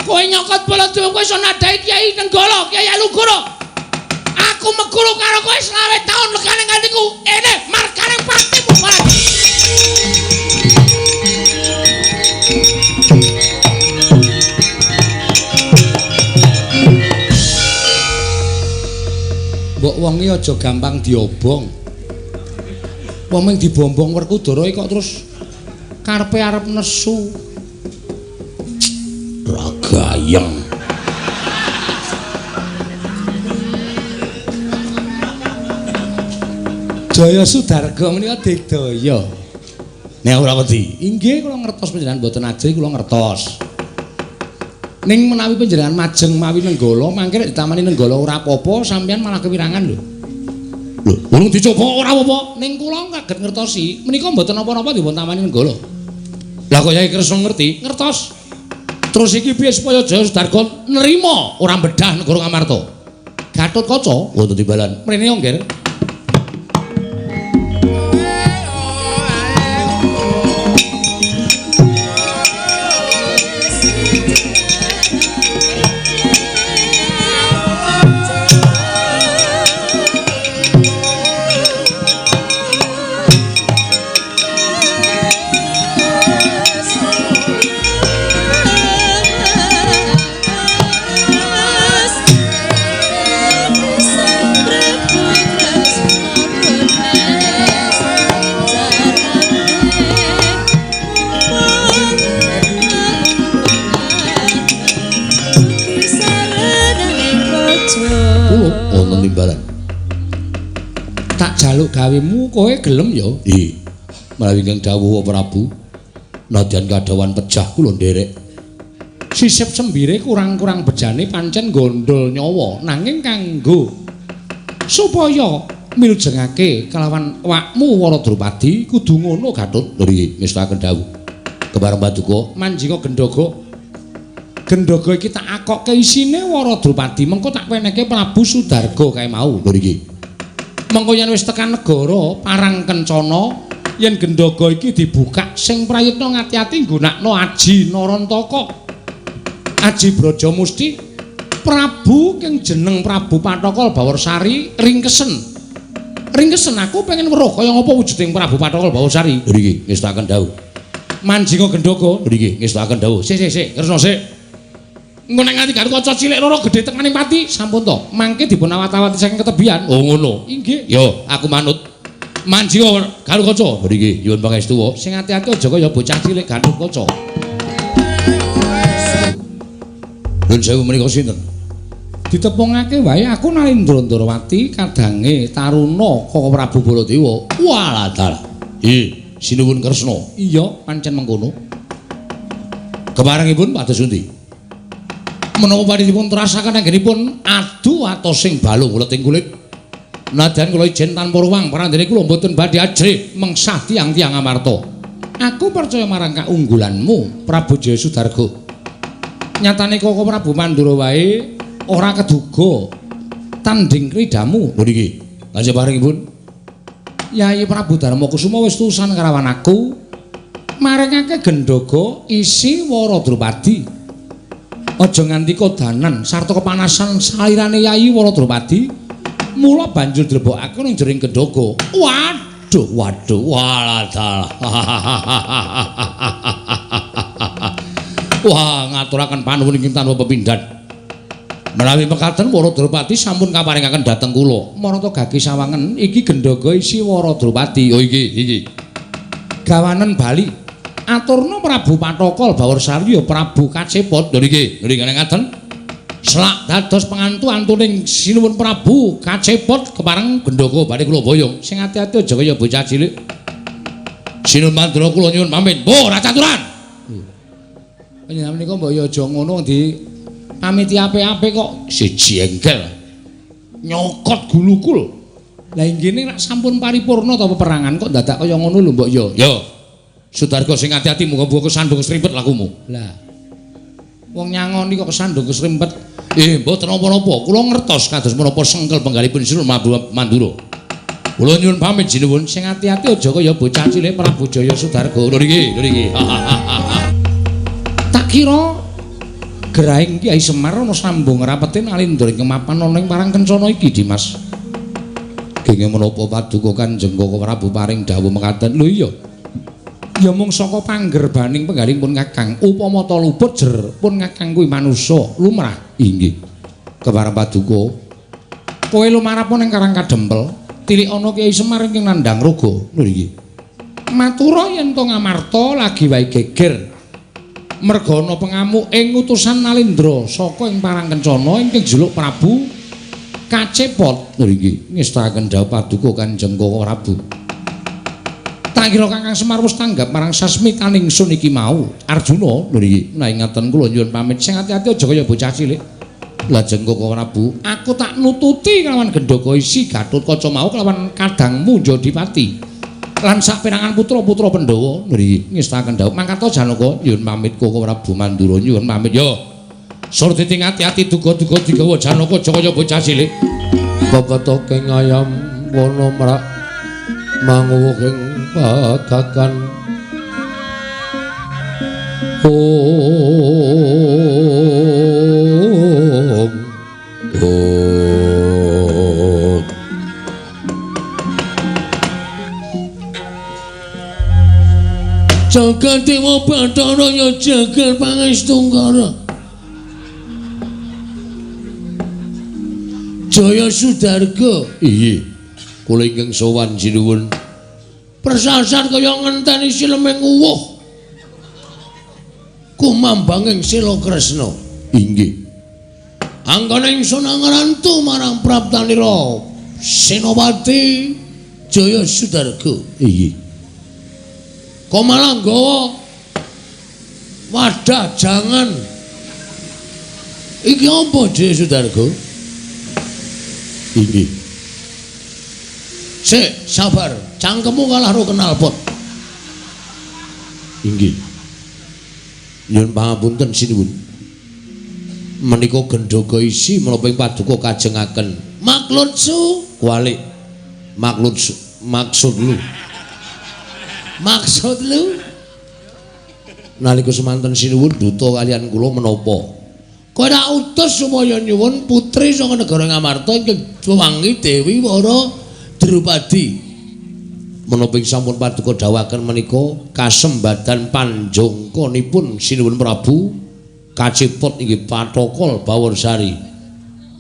Kowe nyokot Baladewa kowe iso nadai Kyai Nenggala, Kyai Alugoro. Aku meguru karo kowe 20 taun legane ngantiku. Ene markane patimu barang. Mbok wong iki aja gampang diobong. Wong mung dibombong Werkudara kok terus karepe arep nesu. Ragayeng. Jaya Sudarga menika digdaya. Nek ora wedi, inggih kula ngertos panjenengan mboten ajri kula ngertos. Ning menawi panjenengan majeng mawi Nenggala, mangke nek ditamani Nenggala ora apa-apa, sampeyan malah kewirangan lho. Lho, urung dicoba ora apa-apa. Ning kula kaget ngertosi, menika mboten apa-apa dipun tamani Nenggala. Lah kok Kyai Kresna ngerti? Ngertos. Terus iki piye supaya Jaya Sudarga nerima ora bedah negara Ngamarta? Gatotkaca wonten timbalan. mrene yo nggih. Tak jaluk gawemu kowe gelem ya? Nggih. Menawi ingkang dawuh Prabu, nadyan kadawan pejah kula nderek. Sisip sembire kurang-kurang bejane pancen gondol nyawa, nanging kanggo supaya milujengake kelawan awakmu Wara Drupadi kudu ngono Gatut. Nggih, ngestaken dawuh. Kebareng Paduka Manjika Gendhaga. Gendhaga iki tak akokke isine Wara Drupadi, mengko tak wenehke Prabu Sudarga kae mau. Nggih. Mengko yen wis tekan negara parang kencana yen Gendhaga iki dibukak sing prayitna ngati-ati nggunakno Aji Narantaka. Aji Brajamusti Prabu kang jeneng Prabu Pathakal Bawarsari ringkesen. Ringkesen aku pengen weruh kaya ngapa wujuding Prabu Pathakal Bawarsari. Nggih, ngestaken dawuh. Manjika Gendhaga. Nggih, ngestaken dawuh. Sik, Kresna sik. Engko nek nganti Gatotkaca cilik loro gedhe tekaning pati sampun to. Mangke dipun awat-awati saking ketebian. Oh ngono. Inggih. Yo, aku manut. Manjika Gatotkaca. Nggih, nyuwun pangestu. Sing ati-ati aja kaya bocah cilik Gatotkaca. Nuwun sewu menika sinten? Ditepungake wae aku Narendra-Ndrawati kadange taruna Kaka Prabu Baladewa. Walah dalah. Nggih, sinuwun Kresna. Iya, pancen mengkono. Keparengipun pados pundi? Menapa panjenengan terasaken anggenipun adu atosing balung uleting kulit. Nadyan kula ijen tanpa ruwang parandene kula mboten badhe ajrih mengsah tiang-tiang Amarta. Aku percaya marang kaunggulanmu, Prabu Jaya Sudarga. Nyatane Koko Prabu Mandura wae ora keduga tanding kridamu. Lho niki, lajeng parengipun Yai Prabu Darma Kusuma wis tusan karawan aku maringake gendhoga isi Wara Drupadi. Aja nganti kodanan sarta kepanasan salirane Yai Wara Drupadi. Mula banjur dilebokake ning jering gendhoga. Waduh, waladal. Wah, ngaturaken panuwun ing tanpa pepindhan. Menawi mekaten Wara Drupadi sampun kaparingaken dhateng kula. Marata gage sawangen iki gendhoga isi Wara Drupadi. Oh iki. Gawanen Bali. Aturna Prabu Patokol Bawarsari ya Prabu Kacepot. Lho niki ngaten. Selak dados pengantu-antuning Sinuwun Prabu Kacepot kepareng gendhoga badhe kula boyong. Sing ati-ati aja kaya bocah cilik. Sinuwun Mandura kula nyuwun pamit. Mbah racaturan. Panjenengan menika mbok ya aja ngono di pamiti apik-apik kok siji engkel. Nyokot gulukul. Lah nggene nek sampun paripurna ta peperangan kok dadak kaya ngono lho mbok ya. Ya. Sudarga sing ati-ati muga-muga kesandung kesrimpet lakumu. Lah. Wong nyangoni kok kesandung kesrimpet. Mboten napa-napa, kula ngertos kados menapa sengkel penggalipun Sinuwun Mandura. Kula nyuwun pamit jinuwun, sing ati-ati aja kaya bocah cilik Prabu Jaya Sudarga. Lho niki. Tak kira gerahing Kyai Semar ana sambung rapetin alindra ing kemapan ana ing parang kencana iki, Dimas. Genge menapa paduka Kanjeng Koko Prabu paring dawuh mekaten. Lho iya. Ya mung saka panggerbaning penggalipun Kakang, upama ta luput jer pun Kakang kuwi manusa lumrah. Inggih. Kepareng paduka. Kowe lumarapun ing Karang Kadempel, tilik ana Kyai Semar ing nandhang raga. Lho iki. Matura yen to Ngamarta lagi wae geger. Merga ana pengamuk ing utusan Nalindra saka ing parang kencana ing jeluk Prabu Kacepot. Lho iki ngestakaken dawuh paduka Kanjeng Koko Prabu. Tak kira Kakang Semar wis tanggap marang sasmitaning sun iki mau. Arjuna lho niki, nah ngaten kula nyuwun pamit sing ati-ati aja kaya bocah cilik. Lajeng Koko Prabu, aku tak nututi kelawan gendhoga isi Gatotkaca mau kelawan kadangmu Jodipati. Lan saperangan putra-putra Pandhawa lho niki ngestakaken dawuh mangkata Janaka nyuwun pamit Koko Prabu Mandura nyuwun pamit yo. Sur diting ati-ati duga-duga digawa Janaka aja kaya bocah cilik. Babatoke ngayam wana merak manguwuh ing pagakan Jagat Dewa Bathara ya jagat pangestungkara. Jaya Sudarga. Iya. Kula ingkang sowan sinuwun. Persasar kaya ngenteni sileming uwuh. Kumambanging Sila Kresna. Inggih. Angkane ingsun ngrantu marang Praptanira Senopati Jaya Sudarga. Iya. Komalanggawa wadah jangan. Iki apa Jaya Sudarga? Inggih. Sik, sabar. Cangkemmu kalah ro knalpot. Inggih. Nyuwun pangapunten sinuwun. Menika gendhoga isi menapa ing paduka kajengaken. Makludsu Kualik. Maksud lu. Maksud lu Nalika semanten sinuwun duta kalian kula menapa? kowe tak utus supaya nyuwun putri saka negara Ngamarta ingkang wewangi Dewi Wara Drupadi. Menapa ing sampun paduka dawuhaken menika kasembadan panjangkanipun sinuwun Prabu Kacepot inggih Patokol Bawarsari.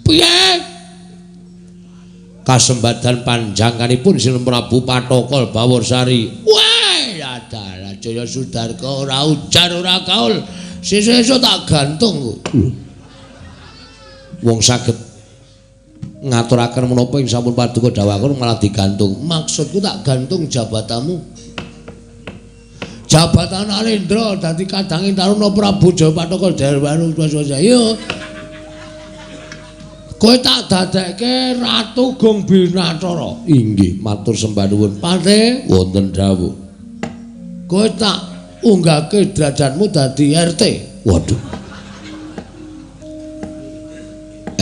Piye? Kasembadan panjangkanipun sinuwun Prabu Patokol Bawarsari. Wah, adalah Jaya Sudarga ora ujar ora kaul. Sesuk tak gantung. Wong saged ngaturaken menapa ing sampun paduka dawuhaken malah digantung. Maksudku tak gantung jabatanmu. jabatan Alendra dadi kadanging Taruna Prabu Jayapataka Darwanu Swasaya. Kowe tak dadekke Ratu Gong Binathara. Inggih, matur sembah nuwun. Pate Wonten dawuh. kowe tak unggahke derajatmu dadi RT. Waduh.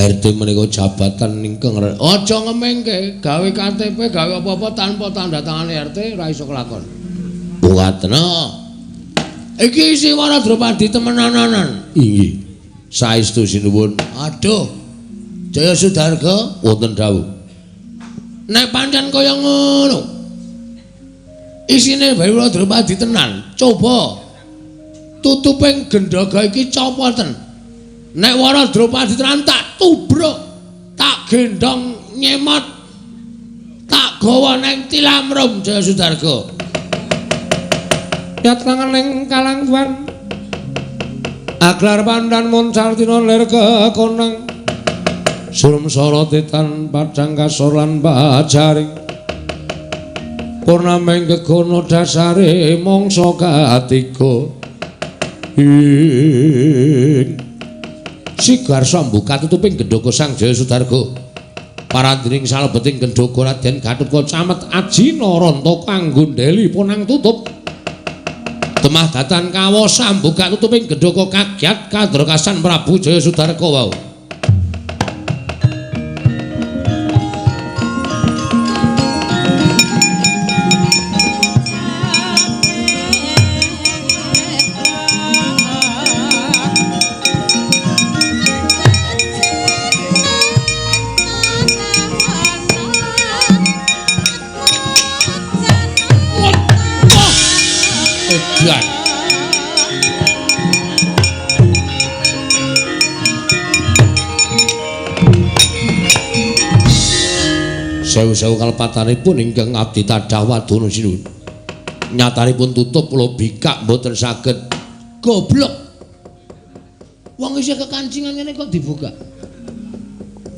RT menika jabatan ingkang Aja ngemengke, gawe KTP, gawe apa-apa tanpa tanda tangan RT ora iso kelakon. Bukaten. Iki isi Waradropadi temenanan. Inggih. Saestu sinuwun. Aduh. Jaya Sudarga, Wonten dawuh. nek pancen kaya ngono. Isine bae Waradropadi tenan. Coba tutuping gendhaga iki copoten. Nek Waradropadi tenan tak tubruk, tak gendong nyemot, tak gawa nang Tilamrum Jaya Sudarga. Yatangan ing kalangguan Aglar pandan moncal dina lir kekonang Surum sorotitan padang kasor lan bajaring Purnameng kegono dasare mangsa katiga Sigar sambuka tutuping gendhoga Sang Jaya Sudarga Parandining salebeting gendhoga Raden Gatotkaca Camet Aji Naranta kanggo ndeli punang tutup Temah datan kawo sambuka tutuping gendhoga kagiat kadrakasan Prabu Jaya Sudarga wau Edan. Sewu-sewu kalepatanipun ingkang abdi tadah wadana sinuwun. Nyatanipun tutup kula bikak mboten saged. Goblok. Wong isih kekancingan ngene kok dibuka.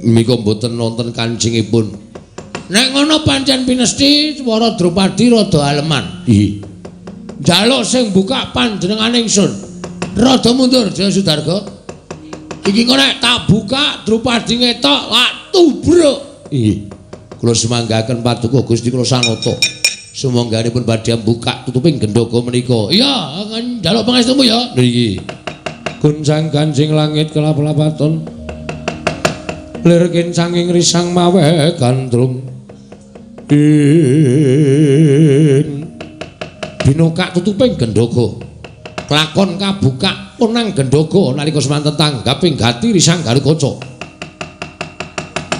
Mika mboten nonton kancingipun. Nek ngono pancen pinesti Waradropadi rada aleman. Nggih. Njaluk sing buka panjenengane ingsun. Rada mundur Jaya Sudarga. Iki kok nek tak buka Drupadi ngetok lak tubruk. Nggih. Kula semanggaken paduka Gusti kula sanata. Sumangganipun badhe buka tutuping gendhoga menika. Iya, njaluk pangestumu ya. Nggih. Gunjang ganjing langit kelap-lapaton lir kincanging risang mawe gandrung binokak tutuping gendhoga klakon kabukak punang gendhoga nalika semanten tanggaping gati risang Garukaca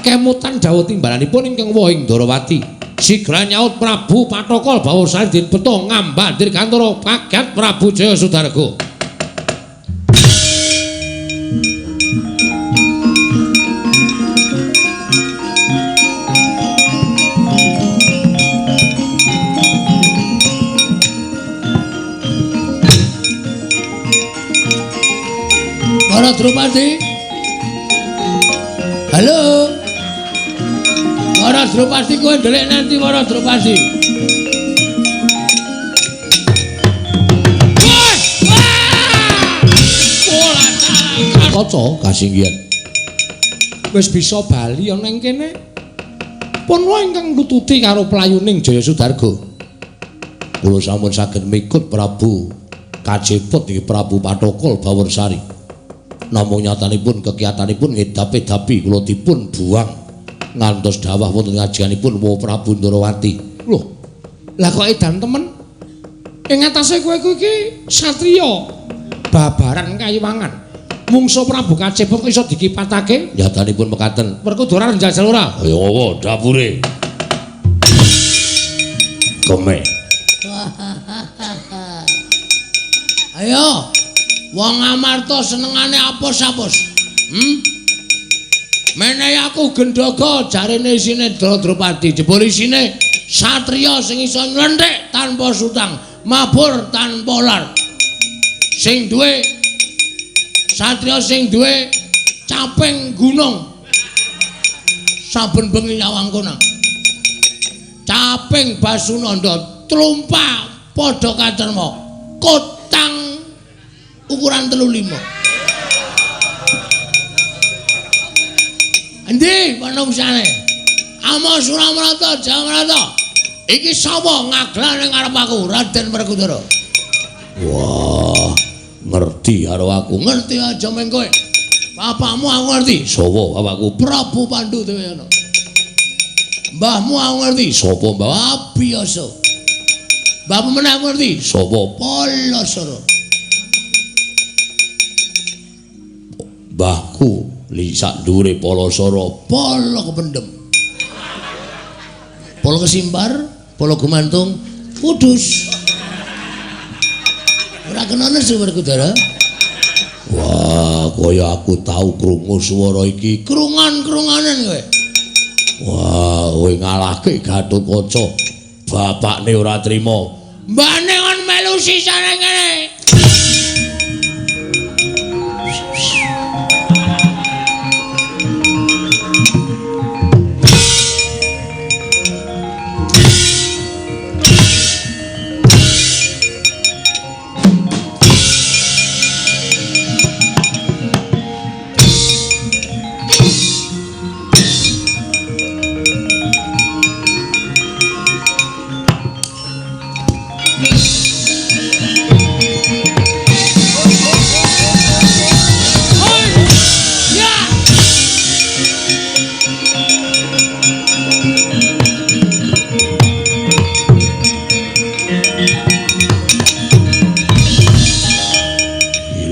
kemutan dawuh timbalanipun ingkang wohing Darawati sigra nyaut Prabu Patokol Bawasari beto ngambandir kantara kaget Prabu Jaya Sudarga Waradropadi. Halo. Waradropadi kowe ndelik nanti Waradropadi. Kaca kasinggihan. Wis bisa bali ana ing kene. Pun wae ingkang nututi karo playuning Jaya Sudarga. Kula sampun saged mikut Prabu kajeput iki Prabu Patokol Bawasari. Namung nyatanipun kekiyatanipun ngedap-edapi kula dipun buang ngantos dawah wonten ngajianipun Wa Prabu Ndarawati. Loh, lah kok edan temen? Ing atase kowe iki satriya babaran kayiwangan. Mungsa Prabu Kaciput iso dikipatake? Nyatanipun mekaten. Perkudoran njajal ora? Kaya apa dapure? Keme. Ayo. Wong Amarta senengane apus-apus. Menehi aku gendhoga jarene isine Drupadi, jebul isine satriya sing iso nylenthik tanpa sutang, mabur tanpa lar. Sing duwe satriya sing duwe caping gunung. Saben bengi nyawang konang. Caping Basunanda trumpa padha kacerma. kotang ukuran 35. Endi panungsane? Ama Suramrata, Jamrata. Iki sapa ngaglan ning ngarep aku, Raden Werkudara? Wah, ngerti karo aku. Ngerti aja meng kowe. Bapakmu aku ngerti. Sapa bapakku? Prabu Pandhu Dewayana. Mbahmu aku ngerti. Sapa mbah? Abiyasa. Mbahmu meneh aku ngerti. Sapa? Palasara. Mbahku li sak dhuwure Palasara. Pala kependem. Pala kesimbar, pala gumantung, kudus. Ora kena nesu Werkudara. Wah, kaya aku tau krungu swara iki. Krungan-krunganan kowe. Wah, kowe ngalahke Gatotkaca. Bapakne ora trima. Mbane kon melu sisane kene.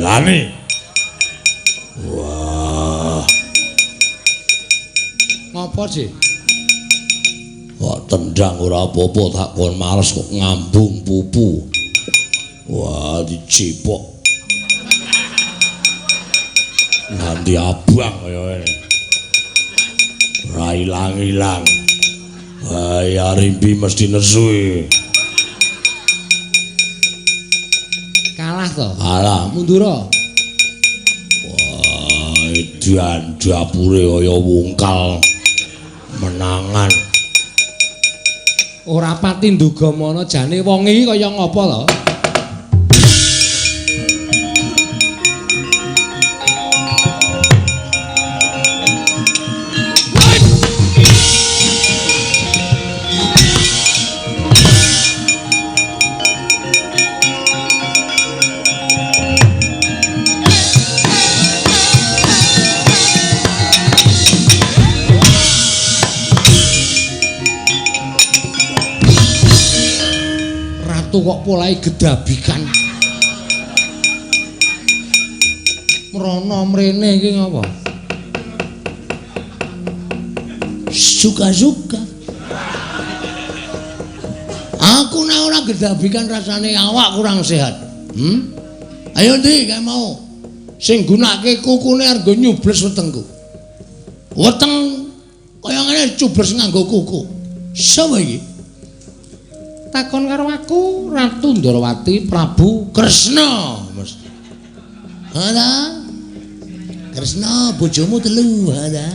Hilane. Wah. Ngopo sih? Kok tendang ora apa-apa tak kon males kok ngambung pupu. Wah, dicipok. Nganti abang kaya ngene. Ora ilang-ilang. Ya rimpi mesti nesu. Kalah to. Alah, Mundura. wah, edan dapure kaya wungkal menangan. Ora pati nduga mono jane wong iki kaya ngopo to? Ratu kok polahe gedabikan. Mrono mrene iki ngapa? Suka-suka. Aku nek ora gedabikan rasane awak kurang sehat. Ayo ndi kae mau. Sing gunake kukune argo nyubles wetengku. Weteng kaya ngene cubles nganggo kuku. Sapa iki? Takon karo aku Ratu Ndarawati Prabu Kresna mesti. Ada Kresna bojomu telu ada.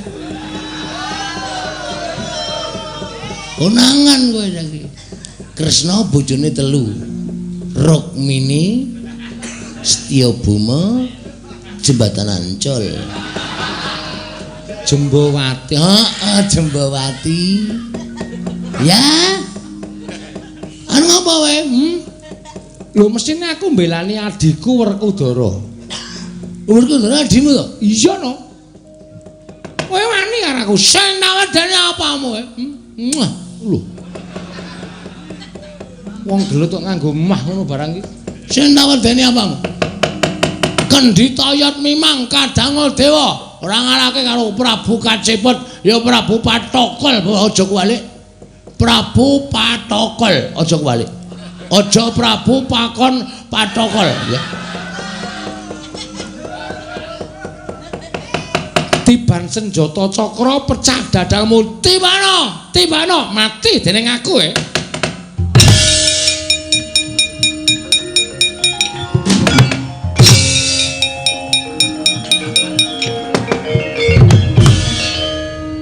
Konangan kowe saiki. Kresna bojone telu. Rukmini, Setyabuma, Jembatan Ancol. Jembawati. Heeh, Jembawati. Ya. Anu apa wae? Lho mesine aku mbelani adikku Werkudara. Werkudara adimu to? Iya no. Kowe wani karo aku. Sing tawedane apamu wae? Lho. Wong gelut kok nganggo mah ngono barang iki. Sing tawedane apamu? Kendi Tayat Mimang Kadangul Dewa. Ora ngarake karo Prabu Kacepet, ya Prabu Patokol aja kuwalik. Prabu Patokol aja kuwalik. Aja Prabu Pakon Patokol ya. Tiban senjata cakra pecah dadalmu tibano mati dening aku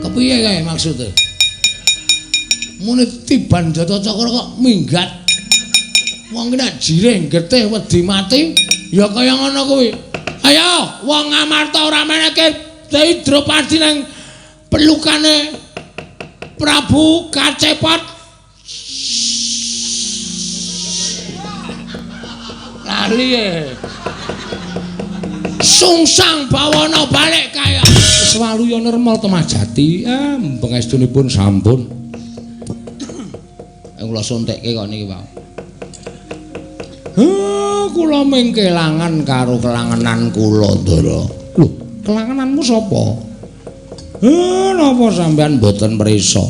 Kepiye kae maksudnya? Mune tiban jata cakra kok minggat. Wong ki nek jireh getih wedi mati ya kaya ngono kuwi. Ayo wong Ngamarta ora meneke Drupadi nang pelukane Prabu Kacepot. Lali sungsang bawana balik kaya Swaluya Nirmal Temajati. Pangestunipun sampun. Kula suntekke kok niki wae. Kula ming kelangan karo kelangenan kula, Ndara. Lho, kelangenanmu sapa? Napa sampean mboten prisa?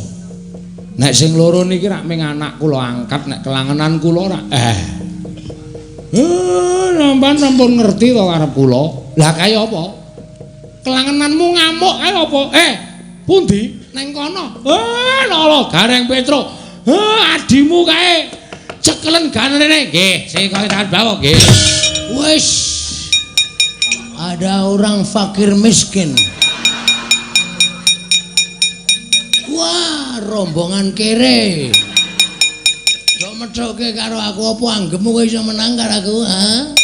Nek sing loro niki rak ming anak kula angkat, nek kelangenan kula ora. Sampean sampun ngerti to karep kula. Lah kaya apa? Kelangenanmu ngamuk kae apa? Pundi? Neng kono. Lolo Gareng Petro. Adimu kae cekelen ganene nggih, sing kaya tangan bawa nggih. Wis ada orang fakir miskin. Wah, rombongan kere. Do medhoke karo aku apa anggemu kowe iso menang karo aku, ha?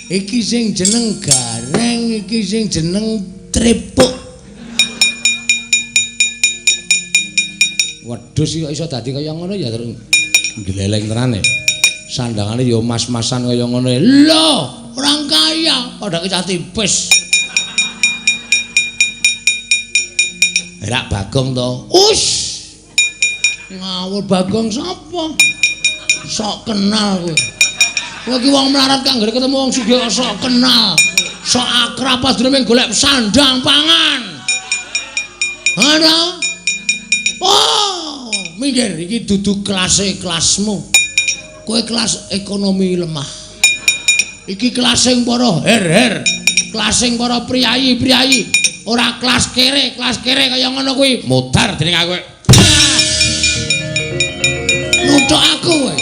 Iki sing jeneng Gareng, iki sing jeneng Trepuk. Wedhus kok iso dadi kaya ngono ya terus gleleng tenane. Sandangane ya mas-masan kaya ngono. Lho, orang kaya padha kecah tipis. Rak Bagong to. Us. Ngawur Bagong sapa? Sok kenal kowe. Kowe ki wong melarat kang ngger ketemu wong sugih kok sok kenal. Sok akrab padune golek sandang pangan. Ana? Oh, minggir iki dudu kelasmu. Kowe kelas ekonomi lemah. Iki kelas sing para her-her, kelas sing para priyayi-priyayi, ora kelas kere kaya ngono kuwi. Modar dening aku. Nuthuk aku kowe.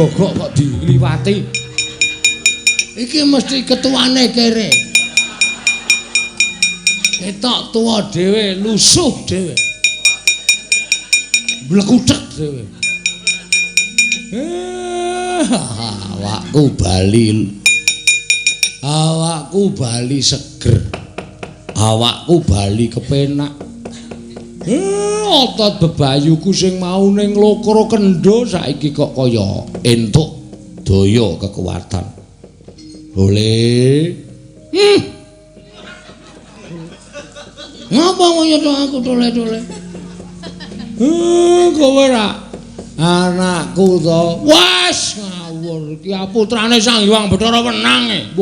Gogok kok diliwati. Iki mesti ketuane kere. Ketok tuwa dhewe, lusuh dhewe. Blekutek dhewe. Awakku bali seger. Awakku bali kepenak. Otot bebayuku sing mau ning Lokro Kendho saiki kok kaya entuk daya kekuatan. Boleh. Ngapa ngoyo aku tole-tole? Kowe ra anakku to. Wes ngawur iki putrane Sang Hyang Bathara Wenang.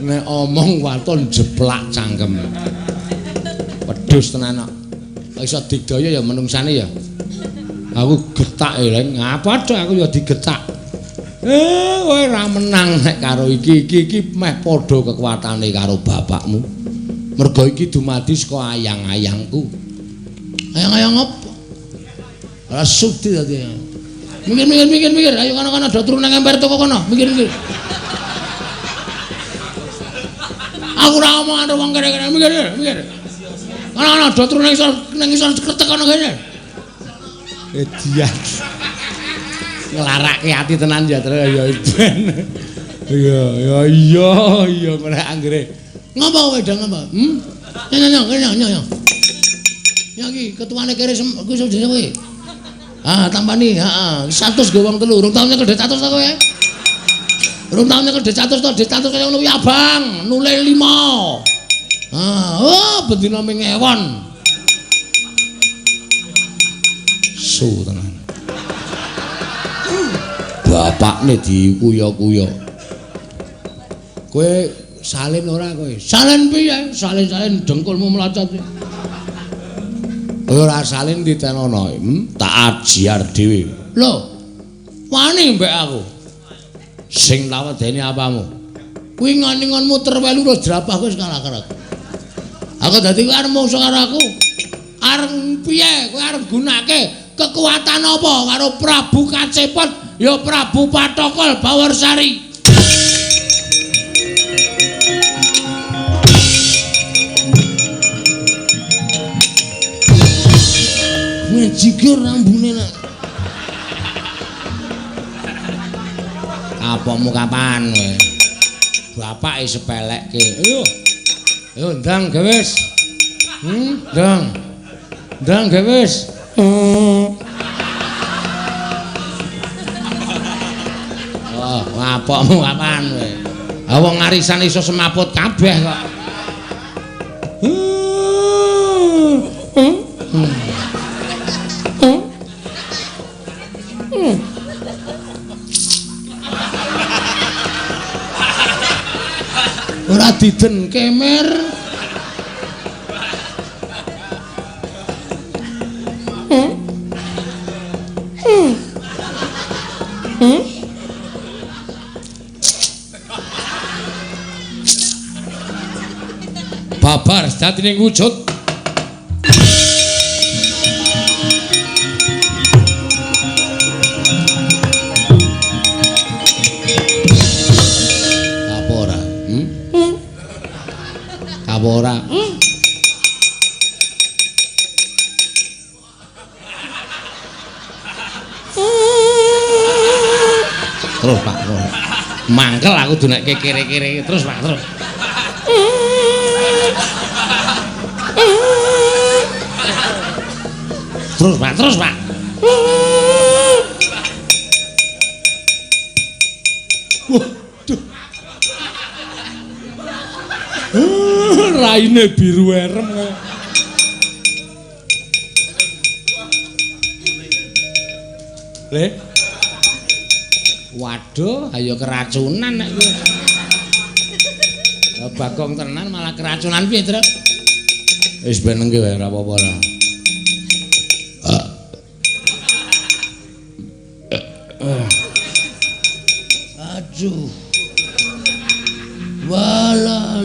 Nek omong waton jeplak cangkem. Wedhus tenan kok. Iso digdaya ya menungsane ya. Aku getak eleng, ngapa tok aku ya digetak. Kowe ora menang nek karo iki meh padha kekuatane karo bapakmu. Mergo iki dumadi saka ayang-ayangku. Ayang-ayang apa? Ora sudi dadi. Mikir. Ayo kana-kana do turu nang emper toko kono. Mikir. Aku ora omong karo wong kere-kere, mikir. Ana do turu nang isor kretek kono kene. Edian. Nglarake ati tenan ya ben. Iya kena anggere. Ngapa kowe dang ngapa? Nyong. Ya iki ketuane kere kuwi iso jenenge kowe. Tampani, 100 ge wong telu. Urung tau nyekel 100 ta kowe? Urung tau nyekel 100 to, 100 kaya ngono kuwi abang, nule 5. Bendina ming ewon. Su tenan. Bapakne dikuya-kuya. Kowe salin ora kowe? Salin piye? Salin dengkulmu mlacot. Ora salin ditenono. Tak ajiar dhewe. Lho. Wani mbek aku. Sing tawedeni apamu? Kuwi ngon-ngon muter welu terus drapah kowe sekarang. Aku dadi kowe arep mungsuh karo aku. Arep piye? Kowe arep gunake kekuatan apa karo Prabu Kacepet? Ya Prabu Patokol Bawarsari. Ngejigir rambune nak. Apamu kapan kowe? Bapake sepelekke. Ayo ndang gewis. Ndang. Ndang gewis. Apakmu kapan kowe? Ha wong arisan iso semaput kabeh kok. Ora diden kemer. Babar sejatining wujud. Apa ora? Apa ora? Terus Pak, terus. Mangkel aku dunekke kere-kere terus Pak, terus. Terus Pak, terus Pak. Waduh. Raine biru erem kowe. Le. Waduh, ayo keracunan nek kowe. Bagong tenan malah keracunan piye, Truk? Wis benengke wae ora apa-apa ora. Aduh. Wala.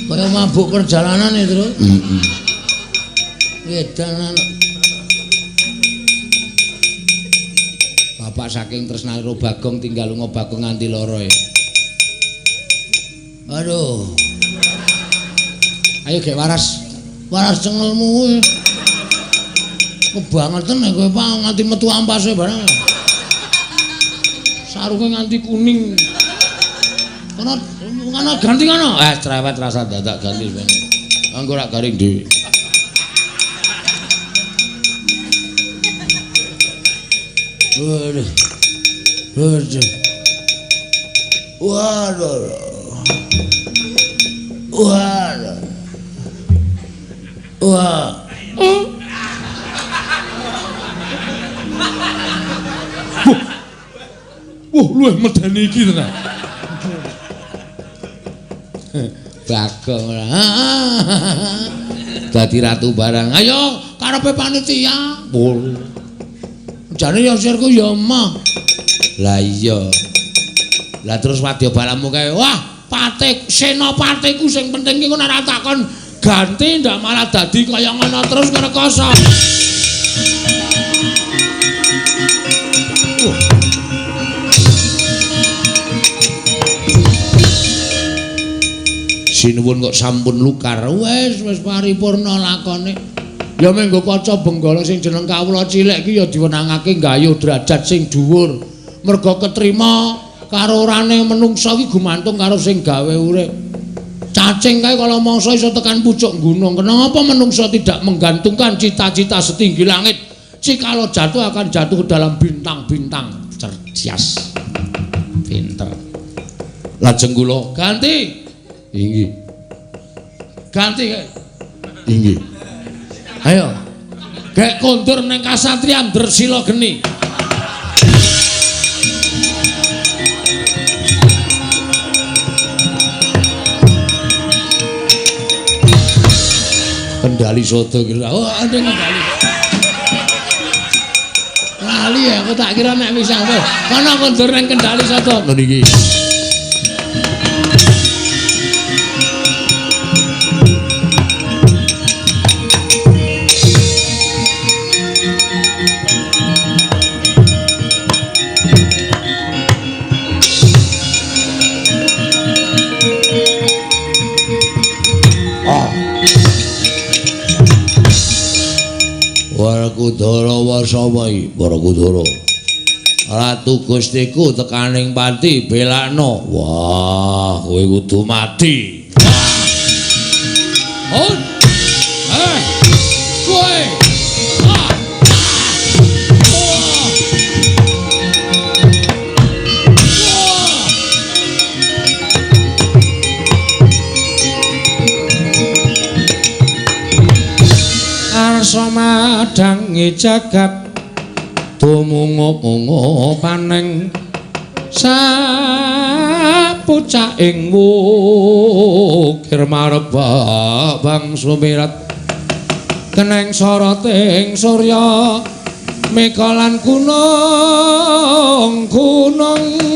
Kaya mabuk perjalanan ya, Truk? Edan Bapak saking tresnane karo Bagong tinggal lunga Bagong nganti lara ya. Aduh. Ayo gek waras cengelmu. Kebangetan nek kowe Pak nganti metu ampase barang. Sarunge nganti kuning. Kono ganti kono. Cerewet rasa dadak ganti ben. Anggo rak garing dhewe. Waduh. Wah. Luwih medeni iki tenan. Bagong. Dadi ratu barang. Ayo karepe panitia. Jane ya sirku ya emah. Lah iya. Lah terus wadya balamu kae. Wah, patik senopatiku sing penting ki nek ora takon ganti ndak malah dadi kaya ngono terus ngrekoso. Sinuwun kok sampun lukar. Wis paripurna lakone. Ya menggo kaca benggala sing jeneng kawula cilik ki ya diwenangake nggayuh derajat sing dhuwur. Merga ketrima karo orane menungsa ki gumantung karo sing gawe urip. Cacing kae kala mangsa iso tekan pucuk gunung. Kenapa menungsa tidak menggantungkan cita-cita setinggi langit? Jikalau jatuh akan jatuh ke dalam bintang-bintang. Cerdas. Pinter. Lajeng kula ganti. Inggih. ganti kae. Inggih. Ayo. Gek kondur ning kasatriyan Dresila geni. Kendali soto kira. Oh, ada kendali. Lali ya, aku tak kira nek wis sampe. Kono kondur ning kendali soto. Ngono iki. Warakudara wasawai Warakudara Ratu Gustiku tekaning pati belakno. Wah, kowe kudu mati. Oh. Kowe. Arsa madangi jagat tumungo-mungo paneng sapucaking wukir mareba bang sumirat keneng soroting surya mekalan gunung-gunung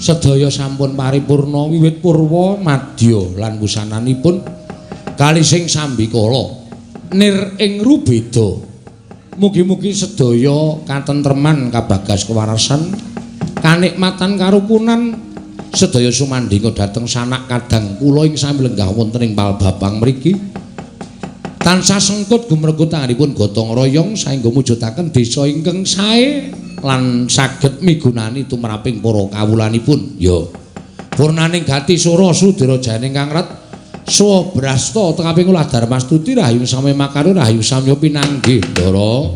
sedaya sampun paripurna wiwit purwa madya lan wusananipun kalising sambikala nir ing rubeda. Mugi-mugi sedaya katentreman kabagas kewarasan kanikmatan karupunan sedaya sumandinga dhateng sanak kadang kula ing sami lenggah wonten ing palbabang mriki tansah sengkut gumregut tanganipun gotong royong saengga mujudaken desa ingkang sae lan saged migunani tumraping para kawulanipun. Ya. Purnaning gati sura sudira jane ingkang rat saha brasta tengaping ulah Darmastuti rahayu sami makaru rahayu samya pinanggih Ndara.